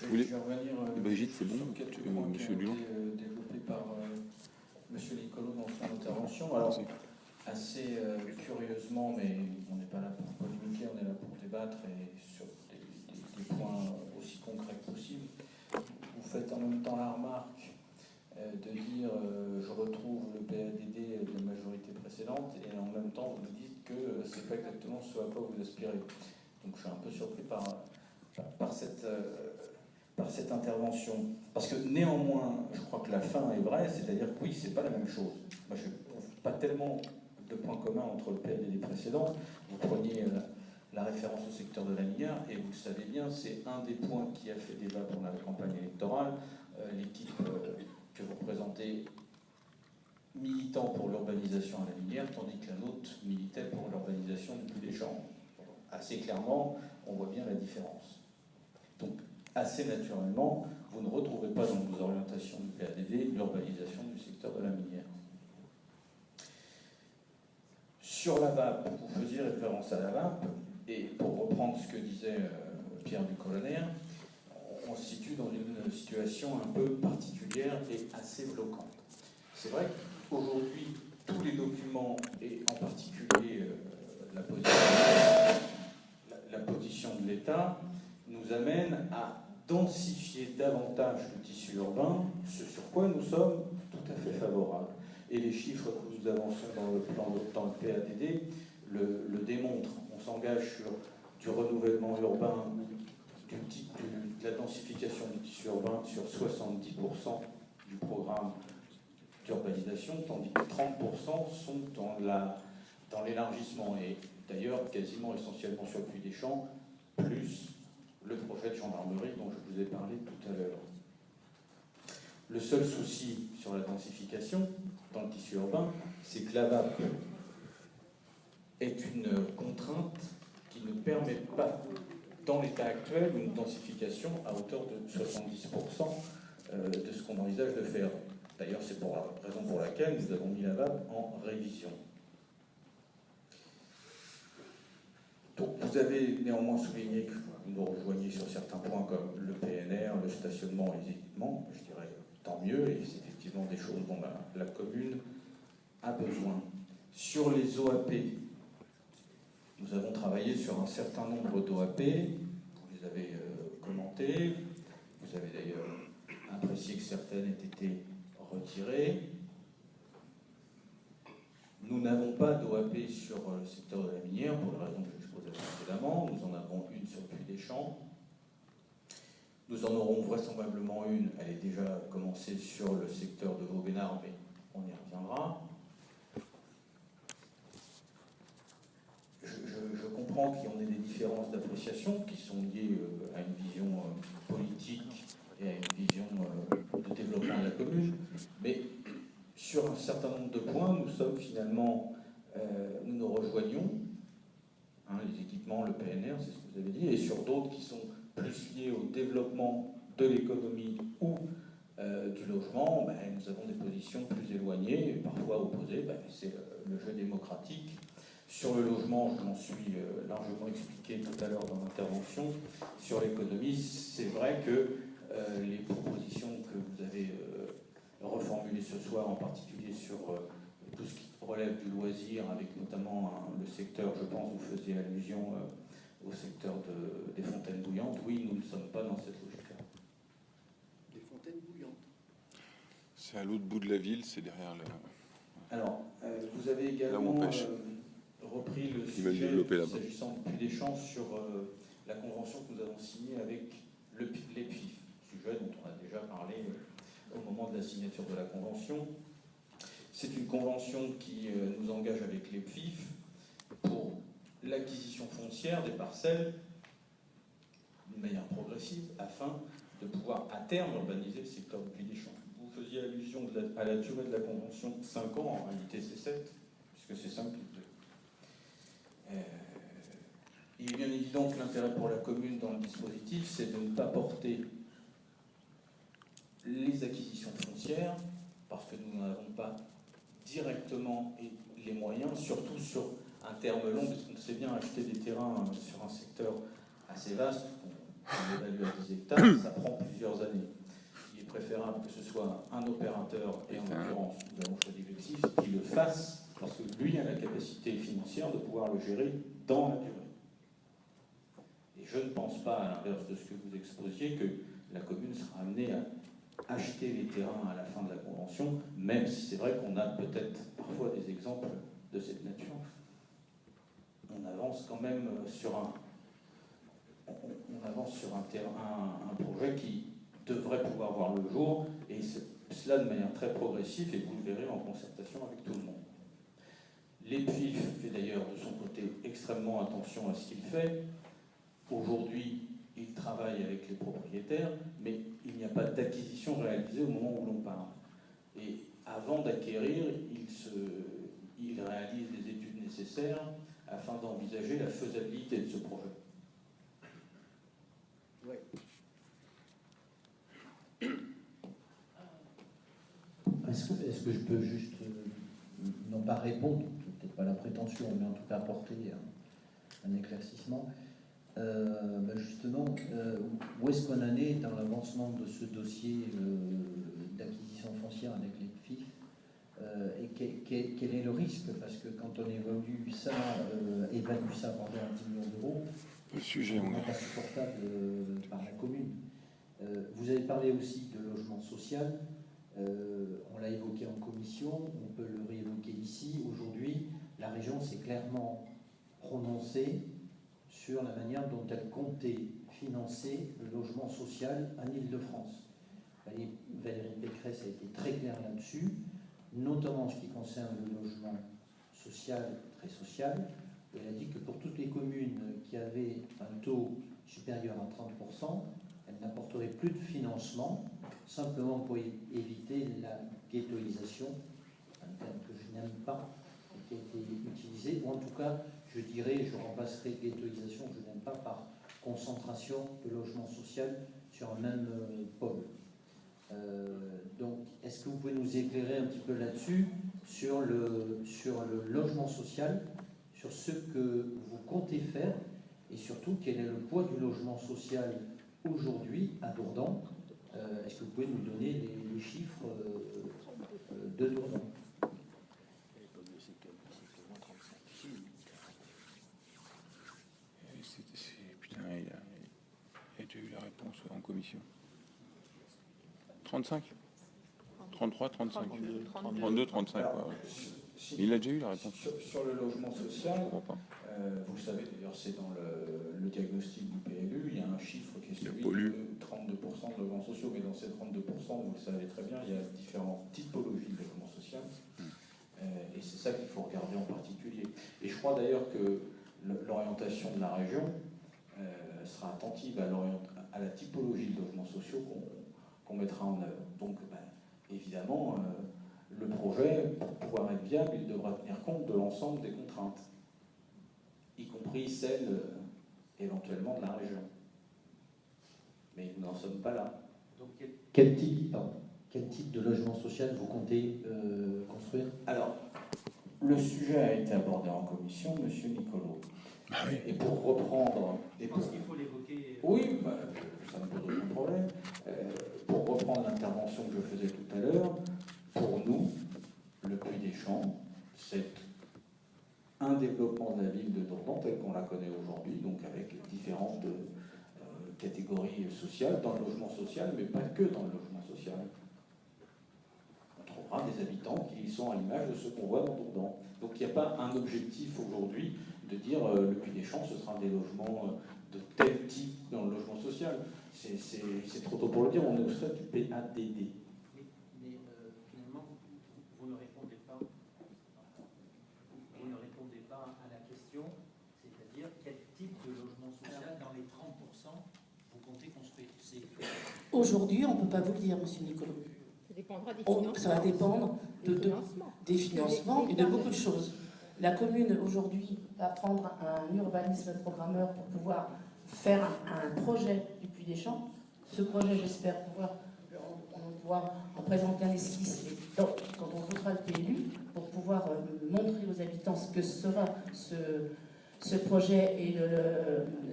Je vais revenir Brigitte, c'est bon, sur quelques points qui ont été développés par M. Licolo dans son intervention. Alors, assez curieusement, mais on n'est pas là pour polémiquer, on est là pour débattre et sur des points aussi concrets que possible. Vous faites en même temps la remarque de dire je retrouve le PADD de la majorité précédente et en même temps vous nous dites que c'est pas exactement ce à quoi vous aspirez. Donc je suis un peu surpris par cette intervention. Parce que néanmoins, je crois que la fin est vraie, c'est-à-dire que oui, c'est pas la même chose. Moi, je ne trouve pas tellement de points communs entre le PADD précédent. Vous preniez la référence au secteur de la minière, et vous le savez bien, c'est un des points qui a fait débat pendant la campagne électorale. L'équipe que vous représentez militant pour l'urbanisation à la minière, tandis que la nôtre militait pour l'urbanisation du Puy-des-Champs. Assez clairement, on voit bien la différence. Donc, assez naturellement, vous ne retrouvez pas dans vos orientations du PADD l'urbanisation du secteur de la minière. Sur la VAP, vous faisiez référence à la VAP, et pour reprendre ce que disait Pierre Ducolonner, on se situe dans une situation un peu particulière et assez bloquante. C'est vrai qu'aujourd'hui, tous les documents, et en particulier la position de l'État, nous amènent à densifier davantage le tissu urbain, ce sur quoi nous sommes tout à fait favorables. Et les chiffres que nous avançons dans le PADD le démontrent. On s'engage sur du renouvellement urbain, de la densification du tissu urbain sur 70% du programme d'urbanisation, tandis que 30% sont dans l'élargissement, et d'ailleurs quasiment essentiellement sur le Puy-des-Champs, plus le projet de gendarmerie dont je vous ai parlé tout à l'heure. Le seul souci sur la densification dans le tissu urbain, c'est que la VAP est une contrainte qui ne permet pas, dans l'état actuel, une densification à hauteur de 70% de ce qu'on envisage de faire. D'ailleurs, c'est pour la raison pour laquelle nous avons mis la VAP en révision. Donc, vous avez néanmoins souligné que vous nous rejoignez sur certains points comme le PNR, le stationnement et les équipements. Je dirais tant mieux, et c'est effectivement des choses dont la commune a besoin. Sur les OAP, nous avons travaillé sur un certain nombre d'OAP, vous les avez commentés, vous avez d'ailleurs apprécié que certaines aient été retirées. Nous n'avons pas d'OAP sur le secteur de la minière, pour les raisons que j'exposais précédemment. Nous en avons une sur le Puy-des-Champs. Nous en aurons vraisemblablement une, elle est déjà commencée sur le secteur de Vaubenard, mais on y reviendra. Je comprends qu'il y en ait des différences d'appréciation qui sont liées à une vision politique et à une vision de développement de la commune, mais sur un certain nombre de points, nous sommes finalement, nous nous rejoignons, les équipements, le PNR, c'est ce que vous avez dit, et sur d'autres qui sont plus liés au développement de l'économie ou du logement, nous avons des positions plus éloignées, et parfois opposées, c'est le jeu démocratique. Sur le logement, je m'en suis largement expliqué tout à l'heure dans l'intervention. Sur l'économie, c'est vrai que les propositions que vous avez reformulées ce soir, en particulier sur tout ce qui relève du loisir, avec notamment le secteur, je pense, vous faisiez allusion au secteur des fontaines bouillantes. Oui, nous ne sommes pas dans cette logique-là. Des fontaines bouillantes. C'est à l'autre bout de la ville, c'est derrière le... Alors, vous avez également repris le sujet s'agissant du Puy-des-Champs sur la convention que nous avons signée avec les PFIF, sujet dont on a déjà parlé au moment de la signature de la convention. C'est une convention qui nous engage avec les PFIF pour l'acquisition foncière des parcelles d'une manière progressive afin de pouvoir à terme urbaniser le secteur du Puy-des-Champs. Vous faisiez allusion à la durée de la convention, 5 ans, en réalité c'est 7, puisque c'est 5 plus 2. Il est bien évident que l'intérêt pour la commune dans le dispositif, c'est de ne pas porter les acquisitions foncières, parce que nous n'avons pas directement les moyens, surtout sur un terme long, parce qu'on sait bien acheter des terrains sur un secteur assez vaste, qu'on évalue à 10 hectares, ça prend plusieurs années. Il est préférable que ce soit un opérateur, et en l'occurrence, nous avons choisi l'Exif, qui le fasse, parce que lui a la capacité financière de pouvoir le gérer dans la durée. Et je ne pense pas, à l'inverse de ce que vous exposiez, que la commune sera amenée à acheter les terrains à la fin de la convention, même si c'est vrai qu'on a peut-être parfois des exemples de cette nature. On avance quand même sur un projet qui devrait pouvoir voir le jour, et cela de manière très progressive, et vous le verrez en concertation avec tout le monde. L'EPIF fait d'ailleurs de son côté extrêmement attention à ce qu'il fait. Aujourd'hui, il travaille avec les propriétaires, mais il n'y a pas d'acquisition réalisée au moment où l'on parle. Et avant d'acquérir, il réalise les études nécessaires afin d'envisager la faisabilité de ce projet. Ouais. Est-ce que je peux juste, non pas répondre, peut-être pas la prétention, mais en tout cas apporter un éclaircissement. Justement, où est-ce qu'on en est dans l'avancement de ce dossier d'acquisition foncière avec les FIF et quel est le risque? Parce que quand on évalue ça à 10 millions d'euros, le sujet n'est pas supportable par la commune. Vous avez parlé aussi de logement social. On l'a évoqué en commission, on peut le réévoquer ici. Aujourd'hui, la région s'est clairement prononcée sur la manière dont elle comptait financer le logement social en Île-de-France. Valérie Pécresse a été très claire là-dessus, notamment en ce qui concerne le logement social, très social. Elle a dit que pour toutes les communes qui avaient un taux supérieur à 30%, elle n'apporterait plus de financement, simplement pour éviter la ghettoisation, un terme que je n'aime pas, et qui a été utilisé, ou en tout cas, je dirais, je remplacerai ghettoisation, que je n'aime pas, par concentration de logement social sur un même pôle. Donc, est-ce que vous pouvez nous éclairer un petit peu là-dessus, sur le logement social, sur ce que vous comptez faire, et surtout, quel est le poids du logement social aujourd'hui à Dourdan? Est-ce que vous pouvez nous donner les chiffres de Dourdan? Putain, il a déjà eu la réponse en commission. 35 33, 35 32, 35. Alors, ouais. Il a déjà eu la réponse. Sur le logement social, vous savez d'ailleurs, c'est dans le diagnostic du PLU, il y a un chiffre qui est celui de 32% de logements sociaux, mais dans ces 32%, vous le savez très bien, il y a différentes typologies de logements sociaux, et c'est ça qu'il faut regarder en particulier. Et je crois d'ailleurs que l'orientation de la région sera attentive à la typologie de logements sociaux qu'on mettra en œuvre. Donc, évidemment, le projet, pour pouvoir être viable, il devra tenir compte de l'ensemble des contraintes, y compris celles éventuellement de la région. Mais nous n'en sommes pas là. Donc, quel type de logement social vous comptez construire? Alors, le sujet a été abordé en commission, monsieur Nicolo. Ah oui. Et pour reprendre... Je pense qu'il faut l'évoquer. Oui, ça ne pose aucun problème. Pour reprendre l'intervention que je faisais tout à l'heure, pour nous, le Puy des Champs, c'est un développement de la ville de Dourdan tel qu'on la connaît aujourd'hui, donc avec différentes catégories sociales dans le logement social, mais pas que dans le logement social. On trouvera des habitants qui sont à l'image de ce qu'on voit dans Dourdan. Donc il n'y a pas un objectif aujourd'hui de dire le Puy des Champs, ce sera des logements de tel type dans le logement social. C'est trop tôt pour le dire, on est au stade du PADD. Mais finalement, vous ne répondez pas à la question, c'est-à dire quel type de logement social dans les 30% vous comptez construire? Aujourd'hui, on ne peut pas vous le dire, monsieur Nicolo. Ça dépendra des financements. Ça va dépendre des financements et de beaucoup de choses. La commune, aujourd'hui, va prendre un urbanisme programmeur pour pouvoir faire un projet du Puy des Champs. Ce projet, j'espère pouvoir en présenter un esquisse quand on votera le PLU, pour pouvoir montrer aux habitants ce que sera ce projet et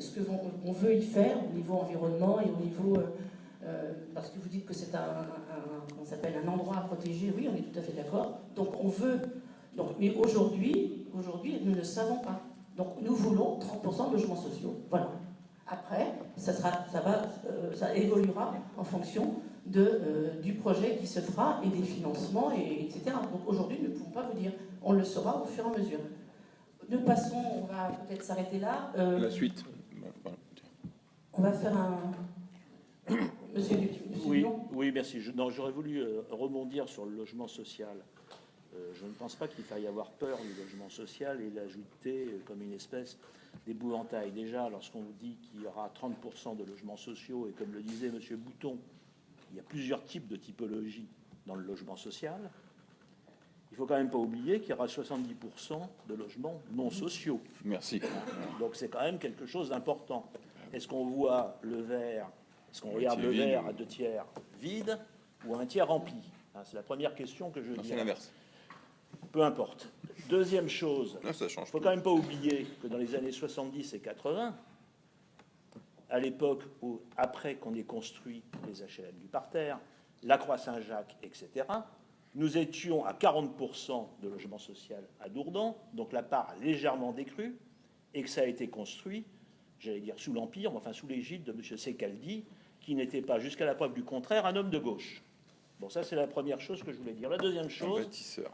ce qu'on veut y faire au niveau environnement et au niveau... parce que vous dites que c'est on s'appelle un endroit à protéger, oui, on est tout à fait d'accord. Donc on veut... mais aujourd'hui, nous ne savons pas. Donc nous voulons 30% de logements sociaux. Voilà. Après, ça évoluera en fonction du projet qui se fera et des financements, etc. Donc aujourd'hui, nous ne pouvons pas vous dire. On le saura au fur et à mesure. Nous passons, on va peut-être s'arrêter là. La suite. On va faire un... Monsieur Oui, Dumont. oui, merci. J'aurais voulu rebondir sur le logement social. Je ne pense pas qu'il faille avoir peur du logement social et l'ajouter comme une espèce d'épouvantail. Déjà, lorsqu'on vous dit qu'il y aura 30% de logements sociaux, et comme le disait M. Bouton, il y a plusieurs types de typologies dans le logement social, il ne faut quand même pas oublier qu'il y aura 70% de logements non sociaux. Merci. Donc c'est quand même quelque chose d'important. Est-ce qu'on voit le verre, est-ce qu'on regarde le verre à 2 tiers vide ou à 1 tiers rempli? C'est la première question que je dis. C'est l'inverse. Peu importe. Deuxième chose, il ne faut quand même pas oublier que dans les années 70 et 80, à l'époque où, après qu'on ait construit les HLM du parterre, la Croix-Saint-Jacques, etc., nous étions à 40% de logement social à Dourdan, donc la part a légèrement décru, et que ça a été construit, j'allais dire sous l'Empire, mais enfin sous l'égide de M. Secaldi, qui n'était pas, jusqu'à la preuve du contraire, un homme de gauche. Bon, ça, c'est la première chose que je voulais dire. La deuxième chose,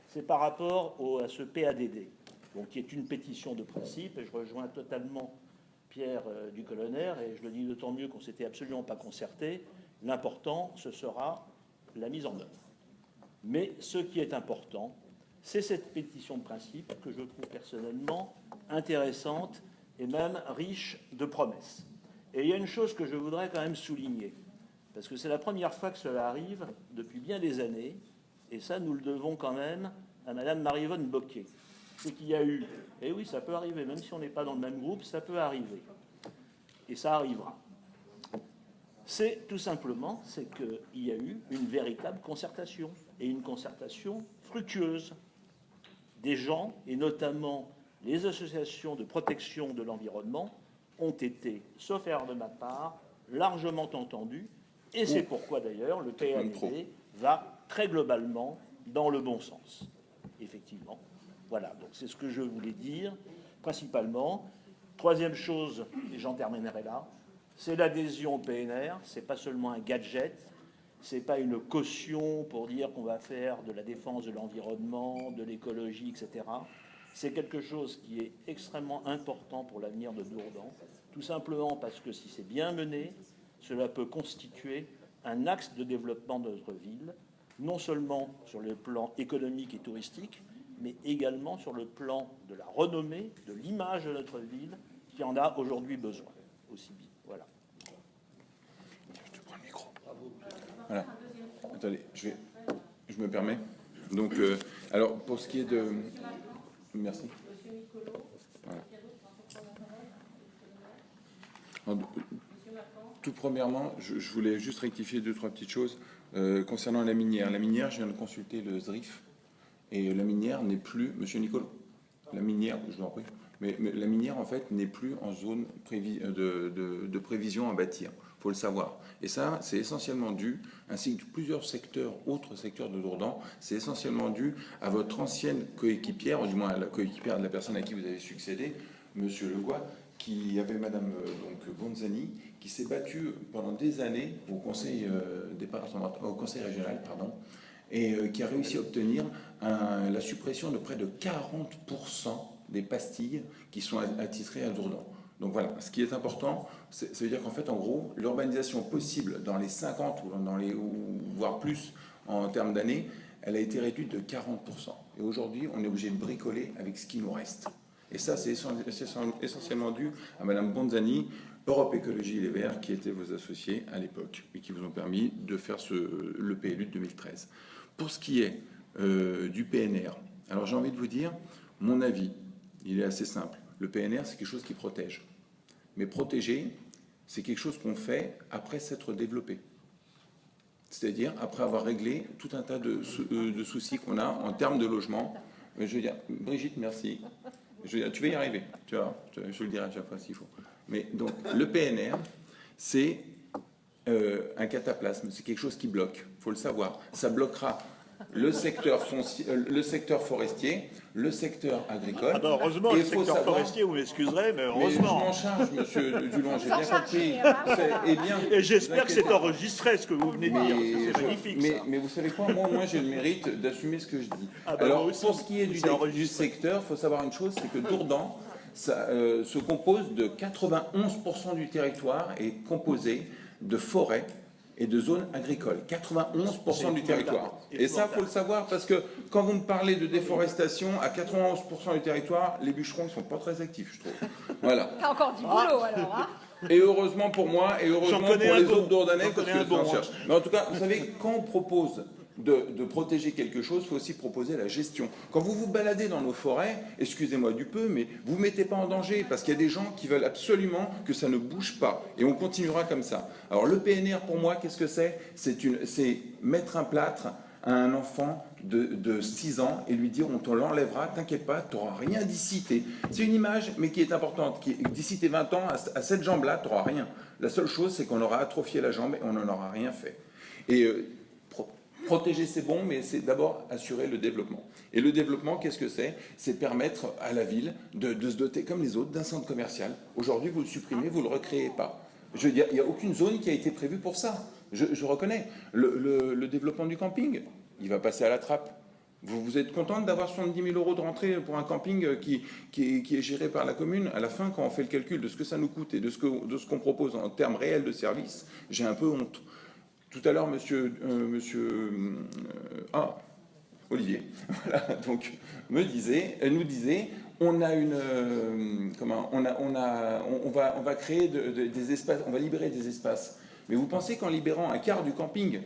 c'est par rapport à ce PADD, donc, qui est une pétition de principe, et je rejoins totalement Pierre du Colonel, et je le dis d'autant mieux qu'on ne s'était absolument pas concerté. L'important, ce sera la mise en œuvre. Mais ce qui est important, c'est cette pétition de principe que je trouve personnellement intéressante et même riche de promesses. Et il y a une chose que je voudrais quand même souligner, parce que c'est la première fois que cela arrive depuis bien des années, et ça, nous le devons quand même à Madame Marie-Yvonne Bocquet. C'est qu'il y a eu, et oui, ça peut arriver, même si on n'est pas dans le même groupe, ça peut arriver. Et ça arrivera. C'est tout simplement, c'est qu'il y a eu une véritable concertation, et une concertation fructueuse. Des gens, et notamment les associations de protection de l'environnement, ont été, sauf erreur de ma part, largement entendus. Et c'est pourquoi, d'ailleurs, le PADD va très globalement dans le bon sens. Effectivement. Voilà, donc c'est ce que je voulais dire, principalement. Troisième chose, et j'en terminerai là, c'est l'adhésion au PNR. Ce n'est pas seulement un gadget, ce n'est pas une caution pour dire qu'on va faire de la défense de l'environnement, de l'écologie, etc. C'est quelque chose qui est extrêmement important pour l'avenir de Dourdan, tout simplement parce que si c'est bien mené, cela peut constituer un axe de développement de notre ville, non seulement sur le plan économique et touristique, mais également sur le plan de la renommée, de l'image de notre ville, qui en a aujourd'hui besoin aussi bien. Voilà. Je te prends le micro. Voilà. Attendez, je me permets. Donc, alors, pour ce qui est de... Merci. Voilà. Tout premièrement, je voulais juste rectifier 2-3 petites choses concernant la minière. La minière, je viens de consulter le ZRIF, et la minière n'est plus, Monsieur Nicolo, la minière, je vous en prie, mais la minière en fait n'est plus en zone de prévision à bâtir. Il faut le savoir. Et ça, c'est essentiellement dû, ainsi que plusieurs secteurs, autres secteurs de Dourdan, c'est essentiellement dû à votre ancienne coéquipière, ou du moins à la coéquipière de la personne à qui vous avez succédé, Monsieur Legois, qui avait Madame donc Bonzani, qui s'est battue pendant des années au conseil au conseil régional, pardon, et qui a réussi à obtenir la suppression de près de 40% des pastilles qui sont attitrées à Dourdan. Donc voilà, ce qui est important, ça veut dire qu'en fait, en gros, l'urbanisation possible dans les 50 ou voire plus en termes d'années, elle a été réduite de 40%. Et aujourd'hui, on est obligé de bricoler avec ce qui nous reste. Et ça, c'est essentiellement dû à Madame Bonzani, Europe Écologie Les Verts, qui étaient vos associés à l'époque et qui vous ont permis de faire le PLU de 2013. Pour ce qui est du PNR, alors j'ai envie de vous dire, mon avis, il est assez simple. Le PNR, c'est quelque chose qui protège. Mais protéger, c'est quelque chose qu'on fait après s'être développé. C'est-à-dire après avoir réglé tout un tas de soucis qu'on a en termes de logement. Mais je veux dire, Brigitte, merci. Je veux dire, tu vas y arriver, tu vois, je le dirai à chaque fois s'il faut. Mais donc, le PNR, c'est un cataplasme, c'est quelque chose qui bloque, il faut le savoir. Ça bloquera le secteur foncier, le secteur forestier, le secteur agricole. Ah ben heureusement, Et le il faut secteur savoir- forestier, vous m'excuserez, mais Mais je heureusement. m'en charge, monsieur Dulon, j'ai Vous en bien compris. chargez, hein, Eh bien, Et j'espère vous que c'est inquiétez pas. enregistré, ce que vous venez de dire, parce que c'est magnifique, ça. Mais vous savez quoi, moi j'ai le mérite d'assumer ce que je dis. Ah bah, Alors, moi aussi, pour ce qui est c'est enregistré. du secteur, il faut savoir une chose, c'est que Dourdan ça, se compose de 91% du territoire est composé de forêts et de zones agricoles. 91% du territoire. Et ça, il faut le savoir, parce que quand vous me parlez de déforestation, à 91% du territoire, les bûcherons ne sont pas très actifs, je trouve. Voilà. T'as encore du boulot alors, hein? Et heureusement pour moi, et heureusement pour connais un les bon. autres Dourdanais, J'en parce connais un que bon, j'en cherche. Mais en tout cas, vous savez, quand on propose de protéger quelque chose, il faut aussi proposer la gestion. Quand vous vous baladez dans nos forêts, excusez-moi du peu, mais vous ne mettez pas en danger, parce qu'il y a des gens qui veulent absolument que ça ne bouge pas. Et on continuera comme ça. Alors le PNR, pour moi, qu'est-ce que c'est? C'est mettre un plâtre à un enfant de 6 ans et lui dire on te l'enlèvera, t'inquiète pas, tu n'auras rien d'ici. C'est une image, mais qui est importante. D'ici tes 20 ans, à cette jambe-là, tu n'auras rien. La seule chose, c'est qu'on aura atrophié la jambe et on n'en aura rien fait. Et protéger, c'est bon, mais c'est d'abord assurer le développement. Et le développement, qu'est-ce que c'est? C'est permettre à la ville de se doter, comme les autres, d'un centre commercial. Aujourd'hui, vous le supprimez, vous ne le recréez pas. Je veux dire, il n'y a aucune zone qui a été prévue pour ça. Je reconnais. Le développement du camping, il va passer à la trappe. Vous êtes contente d'avoir 70 000 euros de rentrée pour un camping qui est géré par la commune? À la fin, quand on fait le calcul de ce que ça nous coûte et de ce qu'on propose en termes réels de services, j'ai un peu honte. Tout à l'heure, Olivier, voilà, donc nous disait, on va créer des espaces, on va libérer des espaces. Mais vous pensez qu'en libérant un quart du camping,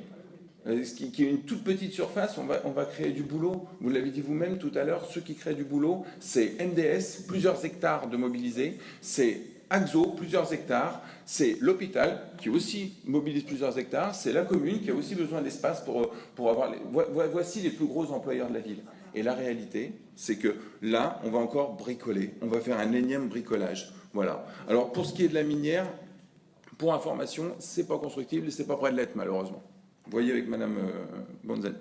qui est une toute petite surface, on va créer du boulot? Vous l'avez dit vous-même tout à l'heure, ceux qui créent du boulot, c'est MDS, plusieurs hectares de mobilisés, c'est Axo, plusieurs hectares, c'est l'hôpital qui aussi mobilise plusieurs hectares, c'est la commune qui a aussi besoin d'espace pour avoir... Voici les plus gros employeurs de la ville. Et la réalité, c'est que là, on va encore bricoler, on va faire un énième bricolage. Voilà. Alors pour ce qui est de la minière, pour information, c'est pas constructible et c'est pas près de l'être malheureusement. Vous voyez avec Madame Bonzani.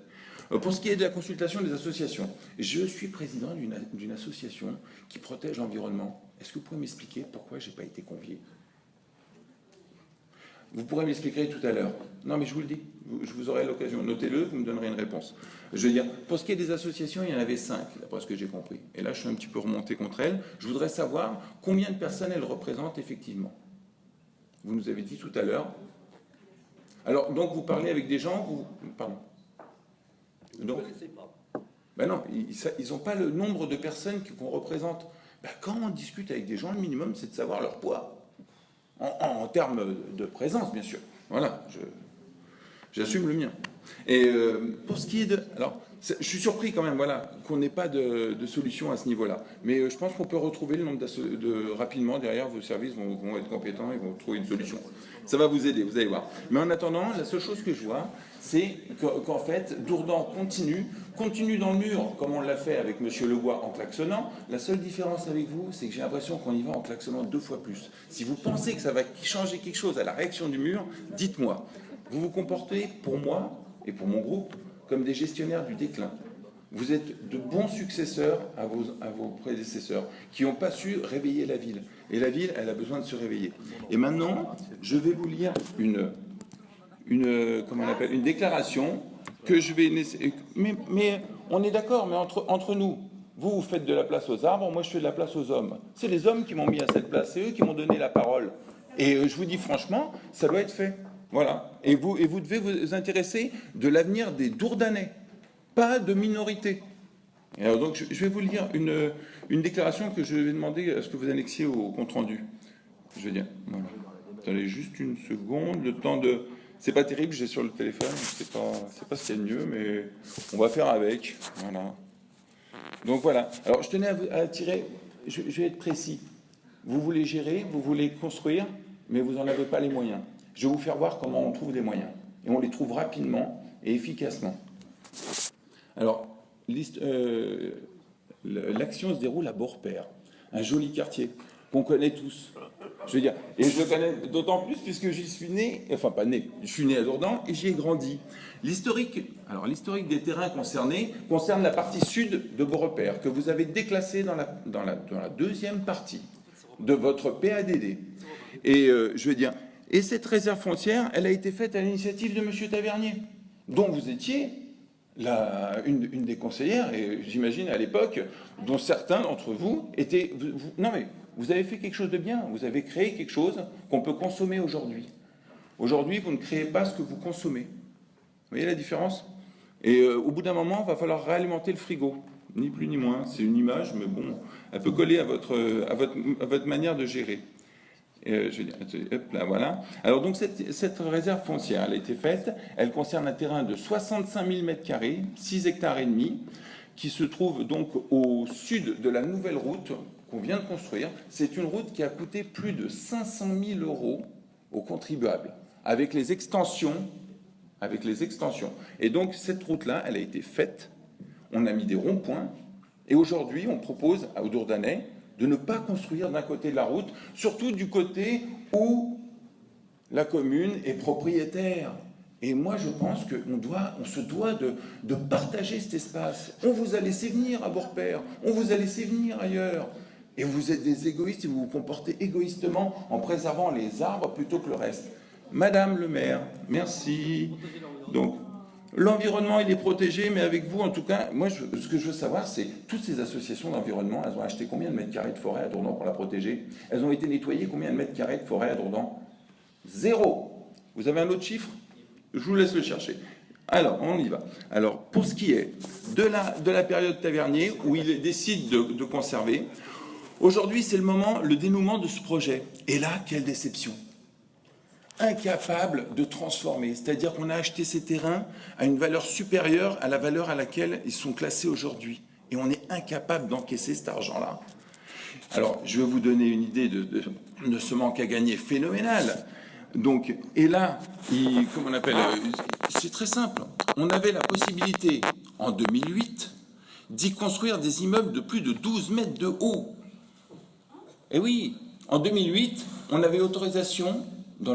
Pour ce qui est de la consultation des associations, je suis président d'une association qui protège l'environnement. Est-ce que vous pouvez m'expliquer pourquoi je n'ai pas été convié? Vous pourrez m'expliquer tout à l'heure. Non, mais je vous le dis, je vous aurai l'occasion. Notez-le, vous me donnerez une réponse. Je veux dire, pour ce qui est des associations, il y en avait 5, d'après ce que j'ai compris. Et là, je suis un petit peu remonté contre elles. Je voudrais savoir combien de personnes elles représentent effectivement. Vous nous avez dit tout à l'heure. Alors, donc, vous parlez avec des gens... Pardon. Donc, Je ne sais pas. ben non, ils n'ont pas le nombre de personnes qu'on représente. Ben, quand on discute avec des gens, le minimum, c'est de savoir leur poids. En termes de présence, bien sûr. Voilà, j'assume le mien. Et pour ce qui est de... Alors, je suis surpris quand même, voilà, qu'on n'ait pas de solution à ce niveau-là. Mais je pense qu'on peut retrouver le nombre rapidement, derrière, vos services vont être compétents et vont trouver une solution. Ça va vous aider, vous allez voir. Mais en attendant, la seule chose que je vois, c'est qu'en fait, Dourdan continue dans le mur, comme on l'a fait avec M. Legois en klaxonnant. La seule différence avec vous, c'est que j'ai l'impression qu'on y va en klaxonnant 2 fois plus. Si vous pensez que ça va changer quelque chose à la réaction du mur, dites-moi. Vous vous comportez, pour moi et pour mon groupe, comme des gestionnaires du déclin. Vous êtes de bons successeurs à vos prédécesseurs qui n'ont pas su réveiller la ville. Et la ville, elle a besoin de se réveiller. Et maintenant, je vais vous lire une déclaration que je vais... Mais on est d'accord, mais entre nous, vous faites de la place aux arbres, moi je fais de la place aux hommes. C'est les hommes qui m'ont mis à cette place, c'est eux qui m'ont donné la parole. Et je vous dis franchement, ça doit être fait. Voilà. Et vous devez vous intéresser de l'avenir des Dourdanais, pas de minorités. Et alors donc, je vais vous lire une déclaration que je vais demander à ce que vous annexiez au compte-rendu. Je vais dire, voilà. Attendez juste une seconde, le temps de... C'est pas terrible, j'ai sur le téléphone, c'est pas ce qu'il y a de mieux, mais on va faire avec. Voilà. Donc voilà. Alors, je tenais à attirer... Je vais être précis. Vous voulez gérer, vous voulez construire, mais vous n'en avez pas les moyens. Je vais vous faire voir comment on trouve des moyens. Et on les trouve rapidement et efficacement. Alors, l'action se déroule à Beaurepaire, un joli quartier qu'on connaît tous. Je veux dire, et je le connais d'autant plus puisque j'y suis né, enfin pas né, je suis né à Dourdan et j'y ai grandi. L'historique des terrains concernés concerne la partie sud de vos repères, que vous avez déclassé dans la deuxième partie de votre PADD. Et je veux dire, et cette réserve foncière, elle a été faite à l'initiative de M. Tavernier, dont vous étiez une des conseillères, et j'imagine à l'époque, dont certains d'entre vous étaient... non mais, vous avez fait quelque chose de bien, vous avez créé quelque chose qu'on peut consommer aujourd'hui. Aujourd'hui, vous ne créez pas ce que vous consommez. Vous voyez la différence? Et au bout d'un moment, il va falloir réalimenter le frigo, ni plus ni moins. C'est une image, mais bon, elle peut coller à votre manière de gérer. Je vais dire, hop là, voilà. Alors donc cette réserve foncière, elle a été faite, elle concerne un terrain de 65 000 m², 6 hectares et demi, qui se trouve donc au sud de la nouvelle route qu'on vient de construire. C'est une route qui a coûté plus de 500 000 € aux contribuables, avec les extensions. Et donc cette route-là, elle a été faite, on a mis des ronds-points, et aujourd'hui on propose aux Dourdanais de ne pas construire d'un côté de la route, surtout du côté où la commune est propriétaire. Et moi, je pense qu'on se doit de partager cet espace. On vous a laissé venir à Beaurepaire, on vous a laissé venir ailleurs. Et vous êtes des égoïstes et vous vous comportez égoïstement en préservant les arbres plutôt que le reste. Madame le maire, merci. Donc, l'environnement, il est protégé, mais avec vous, en tout cas, moi, ce que je veux savoir, c'est toutes ces associations d'environnement, elles ont acheté combien de mètres carrés de forêt à Dourdan pour la protéger? Elles ont été nettoyées combien de mètres carrés de forêt à Dourdan? 0. Vous avez un autre chiffre? Je vous laisse le chercher. Alors, on y va. Alors, pour ce qui est de la période Tavernier, où il décide de conserver, aujourd'hui, c'est le dénouement de ce projet. Et là, quelle déception! Incapable de transformer, c'est-à-dire qu'on a acheté ces terrains à une valeur supérieure à la valeur à laquelle ils sont classés aujourd'hui. Et on est incapable d'encaisser cet argent-là. Alors, je vais vous donner une idée de ce manque à gagner phénoménal. Donc, et là, comment on appelle, c'est très simple. On avait la possibilité, en 2008, d'y construire des immeubles de plus de 12 mètres de haut. Et oui, en 2008, on avait autorisation, en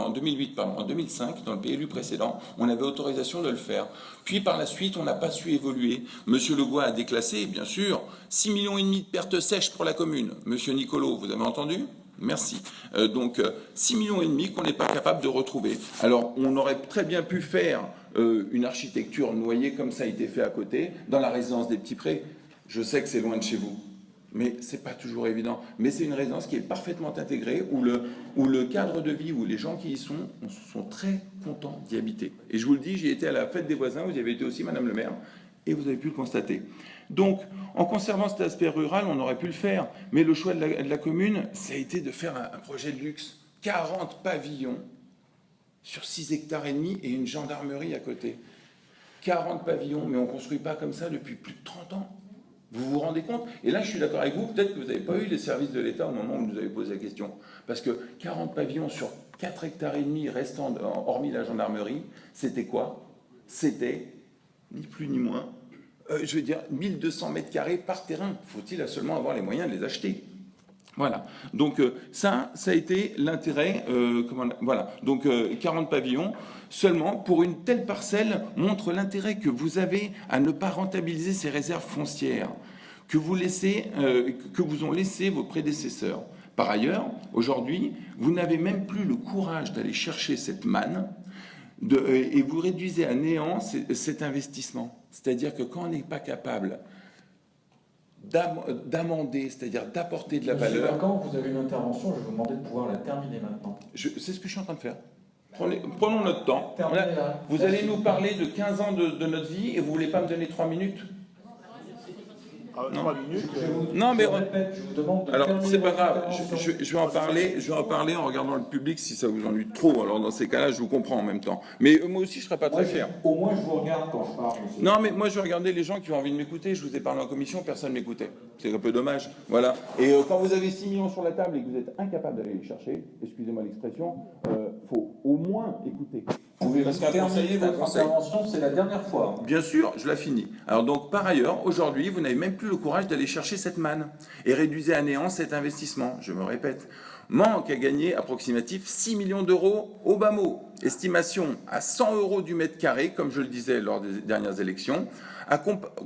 2005, dans le PLU précédent, on avait autorisation de le faire. Puis par la suite, on n'a pas su évoluer. Monsieur Legoy a déclassé, bien sûr, 6,5 millions de pertes sèches pour la commune. Monsieur Nicolo, vous avez entendu ? Merci. Donc, 6,5 millions qu'on n'est pas capable de retrouver. Alors, on aurait très bien pu faire une architecture noyée comme ça a été fait à côté, dans la résidence des Petits Prés. Je sais que c'est loin de chez vous, mais c'est pas toujours évident. Mais c'est une résidence qui est parfaitement intégrée, où le cadre de vie, où les gens qui y sont très contents d'y habiter. Et je vous le dis, j'y étais à la fête des voisins, vous y avez été aussi, Madame le maire, et vous avez pu le constater. Donc, en conservant cet aspect rural, on aurait pu le faire, mais le choix de la commune, ça a été de faire un projet de luxe. 40 pavillons sur 6 hectares et demi et une gendarmerie à côté. 40 pavillons, mais on ne construit pas comme ça depuis plus de 30 ans. Vous vous rendez compte? Et là, je suis d'accord avec vous, peut-être que vous n'avez pas eu les services de l'État au moment où vous nous avez posé la question. Parce que 40 pavillons sur 4 hectares et demi restant, hormis la gendarmerie, c'était quoi? C'était, ni plus ni moins, je veux dire, 1200 mètres carrés par terrain. Faut-il seulement avoir les moyens de les acheter? Voilà. Donc ça a été l'intérêt. Voilà. Donc 40 pavillons seulement pour une telle parcelle montre l'intérêt que vous avez à ne pas rentabiliser ces réserves foncières que vous ont laissé vos prédécesseurs. Par ailleurs, aujourd'hui, vous n'avez même plus le courage d'aller chercher cette manne et vous réduisez à néant cet investissement. C'est-à-dire que quand on n'est pas capable d'amender, c'est-à-dire d'apporter de la valeur... Quand vous avez une intervention, je vais vous demander de pouvoir la terminer maintenant. C'est ce que je suis en train de faire. Prenons notre temps. Là. Vous allez nous parler de 15 ans de notre vie et vous ne voulez pas me donner 3 minutes? 3 minutes. Non, mais je vous demande de alors c'est pas grave. intervention. Je vais en parler en regardant le public si ça vous ennuie trop. Alors dans ces cas-là, je vous comprends en même temps. Mais moi aussi, je serais pas très fier. Au moins, je vous regarde quand je parle. Monsieur. Non, mais moi, je regardais les gens qui ont envie de m'écouter. Je vous ai parlé en commission, personne ne m'écoutait. C'est un peu dommage. Voilà. Et quand vous avez 6 millions sur la table et que vous êtes incapable d'aller les chercher, excusez-moi l'expression, faut au moins écouter. Vous pouvez Parce qu'un terminer conseil, c'est un votre conseil. intervention, c'est la dernière fois. Bien sûr, je la finis. Alors donc, par ailleurs, aujourd'hui, vous n'avez même plus le courage d'aller chercher cette manne et réduisez à néant cet investissement. Je me répète. Manque à gagner approximatif 6 millions d'euros au bas mot. Estimation à 100 euros du mètre carré, comme je le disais lors des dernières élections,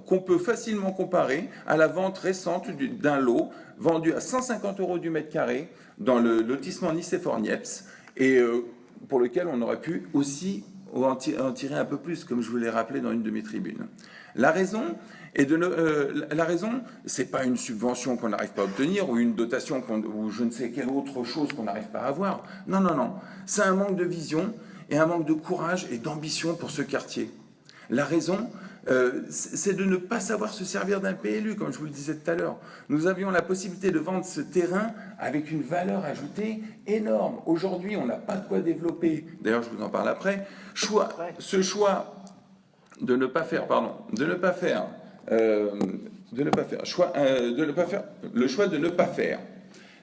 qu'on peut facilement comparer à la vente récente d'un lot vendu à 150 euros du mètre carré dans le lotissement Nicéphore-Niepce et pour lequel on aurait pu aussi en tirer un peu plus, comme je vous l'ai rappelé dans une de mes tribunes. La raison, c'est pas une subvention qu'on n'arrive pas à obtenir ou une dotation ou je ne sais quelle autre chose qu'on n'arrive pas à avoir. Non, non, non. C'est un manque de vision et un manque de courage et d'ambition pour ce quartier. La raison, c'est de ne pas savoir se servir d'un PLU, comme je vous le disais tout à l'heure. Nous avions la possibilité de vendre ce terrain avec une valeur ajoutée énorme. Aujourd'hui, on n'a pas de quoi développer. D'ailleurs, je vous en parle après. Ce choix de ne pas faire,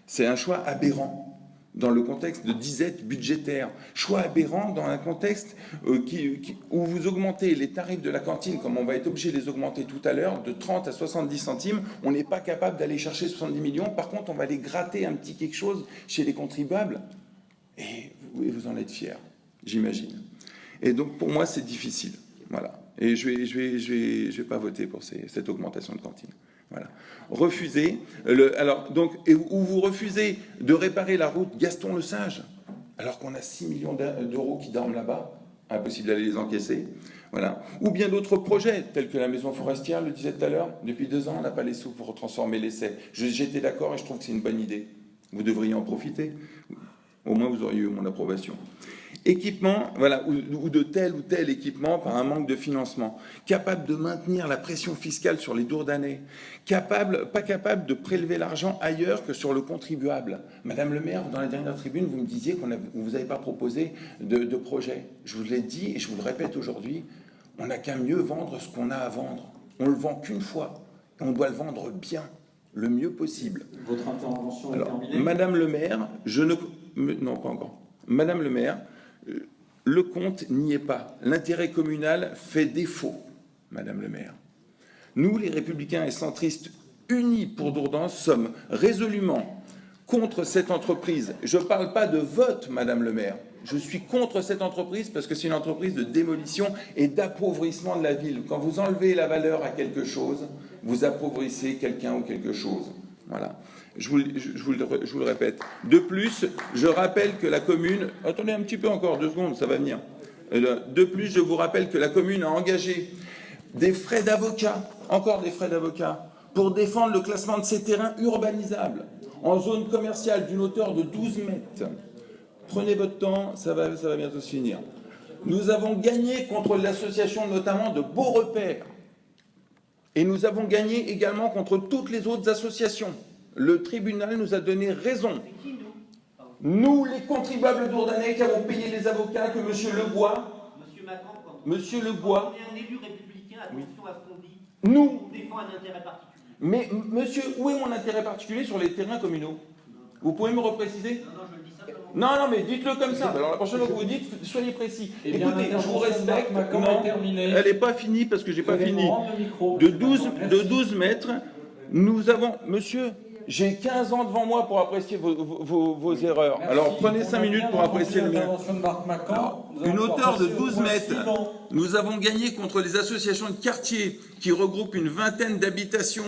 c'est un choix aberrant dans le contexte de disette budgétaire. Choix aberrant dans un contexte où vous augmentez les tarifs de la cantine, comme on va être obligé de les augmenter tout à l'heure, de 30 à 70 centimes. On n'est pas capable d'aller chercher 70 millions. Par contre, on va aller gratter un petit quelque chose chez les contribuables. Et vous en êtes fiers, j'imagine. Et donc, pour moi, c'est difficile. Voilà. Et je vais pas voter pour cette augmentation de cantine. Voilà. Refusez. Où vous refusez de réparer la route Gaston-Le Sage, alors qu'on a 6 millions d'euros qui dorment là-bas, impossible d'aller les encaisser. Voilà. Ou bien d'autres projets, tels que la maison forestière, le disait tout à l'heure. Depuis 2 ans, on n'a pas les sous pour transformer l'essai. J'étais d'accord et je trouve que c'est une bonne idée. Vous devriez en profiter. Au moins, vous auriez eu mon approbation. Équipement, voilà, ou de tel ou tel équipement par un manque de financement, capable de maintenir la pression fiscale sur les Dourdanais, pas capable de prélever l'argent ailleurs que sur le contribuable. Madame le maire, dans la dernière tribune, vous me disiez qu'on vous n'avez pas proposé de projet. Je vous l'ai dit et je vous le répète aujourd'hui, on n'a qu'à mieux vendre ce qu'on a à vendre. On le vend qu'une fois, et on doit le vendre bien, le mieux possible. Votre intervention est terminée. Madame le maire, non, pas encore. Madame le maire, le compte n'y est pas. L'intérêt communal fait défaut, Madame le maire. Nous, les Républicains et centristes unis pour Dourdan, sommes résolument contre cette entreprise. Je ne parle pas de vote, Madame le maire. Je suis contre cette entreprise parce que c'est une entreprise de démolition et d'appauvrissement de la ville. Quand vous enlevez la valeur à quelque chose, vous appauvrissez quelqu'un ou quelque chose. Voilà. Je vous le répète. De plus, je rappelle que la commune... Attendez un petit peu encore, 2 secondes, ça va venir. De plus, je vous rappelle que la commune a engagé des frais d'avocat, encore des frais d'avocat, pour défendre le classement de ces terrains urbanisables en zone commerciale d'une hauteur de 12 mètres. Prenez votre temps, ça va bientôt se finir. Nous avons gagné contre l'association notamment de Beaux Repères. Et nous avons gagné également contre toutes les autres associations. Le tribunal nous a donné raison. Nous, les contribuables dourdanais qui avons payé les avocats que M. Lebois... Monsieur Lebois... On est un élu républicain, attention à ce qu'on dit. Nous... On défend un intérêt particulier. Mais, monsieur, où est mon intérêt particulier sur les terrains communaux? Vous pouvez me repréciser? Non, je le dis simplement. Non, mais dites-le comme ça. Alors la prochaine fois que vous dites, soyez précis. Écoutez, je vous respecte. Non, elle n'est pas finie parce que j'ai pas fini. De 12 mètres, nous avons... Monsieur... J'ai 15 ans devant moi pour apprécier vos erreurs. Merci. Alors prenez 5 minutes pour apprécier le mien. Une hauteur de 12 mètres. Nous avons gagné contre les associations de quartier qui regroupent une vingtaine d'habitations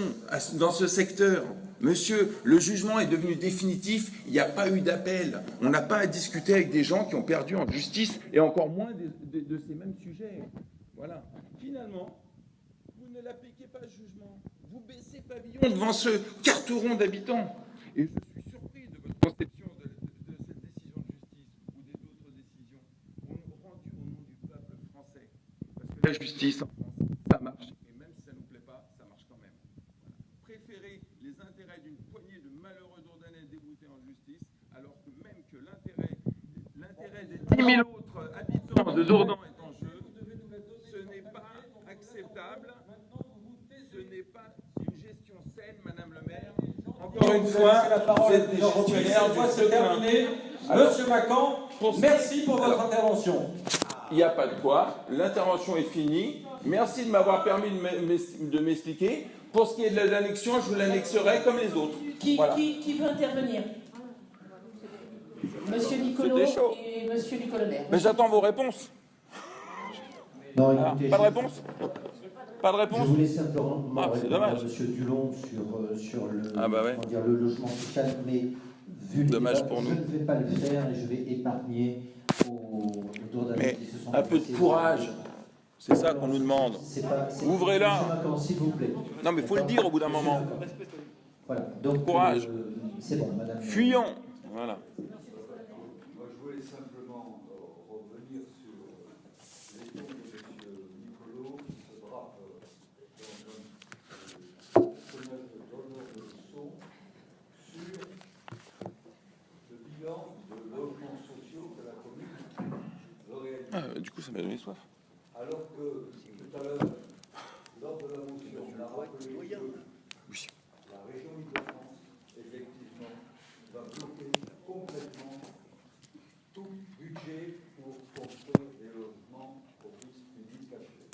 dans ce secteur. Monsieur, le jugement est devenu définitif, il n'y a pas eu d'appel. On n'a pas à discuter avec des gens qui ont perdu en justice et encore moins de ces mêmes sujets. Voilà. Finalement, vous ne l'appliquez pas le jugement. Vous baissez pavillon devant ce carteron d'habitants. Et je suis surpris de votre conception de cette décision de justice ou des autres décisions rendues au nom du peuple français. Parce que la justice en France, ça marche. Et même si ça ne nous plaît pas, ça marche quand même. Voilà. Préférez les intérêts d'une poignée de malheureux Dourdanais déboutés en justice, alors que même que l'intérêt des 10 000 autres habitants de Dourdan est en jeu, ce n'est pas acceptable. Ce n'est pas une gestion saine, Madame le maire. Encore une fois, la parole est déjà retenue. Cette fois, c'est terminé. Monsieur Macan, merci pour votre intervention. Il n'y a pas de quoi. L'intervention est finie. Merci de m'avoir permis de m'expliquer. Pour ce qui est de l'annexion, je vous l'annexerai comme les autres. Voilà. Qui veut intervenir? Monsieur Nicolo et Monsieur Nicolonner. Mais j'attends vos réponses. Non, Alors, écoutez, pas de réponse? Pas de réponse? Je voulais simplement c'est répondre à dommage. M. Dulon sur le, ouais. comment dire, le logement social, mais vu le Dommage débat, pour je nous. ne vais pas le faire et je vais épargner aux Dordanais Mais qui se sont un peu de adressés. courage. C'est ça qu'on nous demande. Ouvrez-la. S'il vous plaît. Non, mais il faut le dire au bout d'un moment. Voilà. Donc, Courage. c'est bon, madame. Fuyons. Voilà. Moi, je voulais simplement revenir sur les mots de M. Nicolo qui se drape dans un personnage de donneur de leçons sur le bilan de logements sociaux que la commune réalise. Du coup, ça m'a donné soif. Alors que tout à l'heure, lors de la motion, on a rappelé que la région Île-de-France, effectivement, va bloquer complètement tout budget pour construire des logements au service public cachés.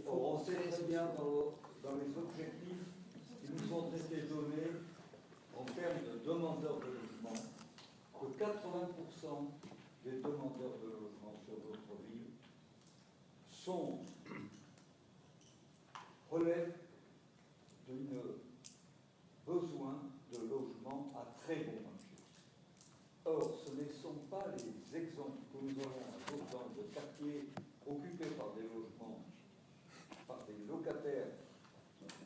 Or, on sait très bien dans les objectifs qui nous ont été donnés en termes de demandeurs de logement que 80% des demandeurs de logement sur notre ville relèvent d'un besoin de logement à très bon marché. Or, ce ne sont pas les exemples que nous avons à Jourdan de quartiers occupés par des logements, par des locataires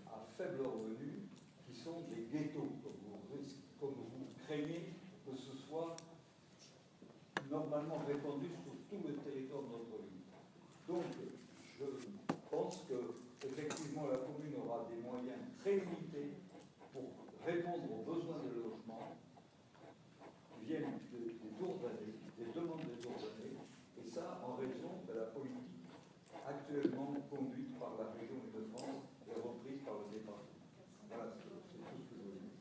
à faible revenu, qui sont des ghettos, comme vous craignez que ce soit normalement répandu sur tout le territoire de notre ville. Donc, je pense que effectivement la commune aura des moyens très limités pour répondre aux besoins de logement qui viennent des Dordanais, des demandes des Dordanais, et ça en raison de la politique actuellement conduite par la région Île-de-France et reprise par le département. Voilà, c'est tout ce que je veux dire.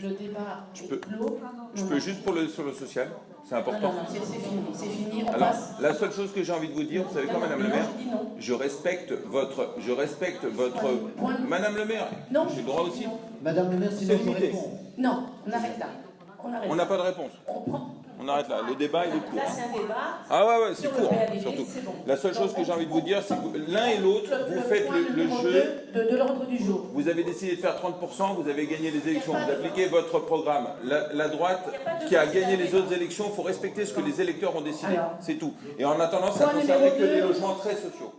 Le débat est clos. Je peux juste sur le social, c'est important. Non, c'est fini, c'est fini. On Alors, passe. la seule chose que j'ai envie de vous dire, vous savez quoi, Madame le maire? Je respecte votre. Madame le maire, j'ai le droit aussi. Madame le maire, C'est sinon je limité. réponds. Non, on arrête là. On n'a pas de réponse. On arrête là. Le débat, il est court. Là, c'est un débat. Ah ouais, c'est Sur le court, PADV, surtout. c'est bon. La seule chose que j'ai envie de vous dire, c'est que l'un et l'autre, vous faites le jeu. De l'ordre du jour. Vous avez décidé de faire 30%, vous avez gagné les élections, vous appliquez votre programme. La droite qui a gagné les autres élections, il faut respecter ce que les électeurs ont décidé. C'est tout. Et en attendant, ça ne concerne que les logements très sociaux.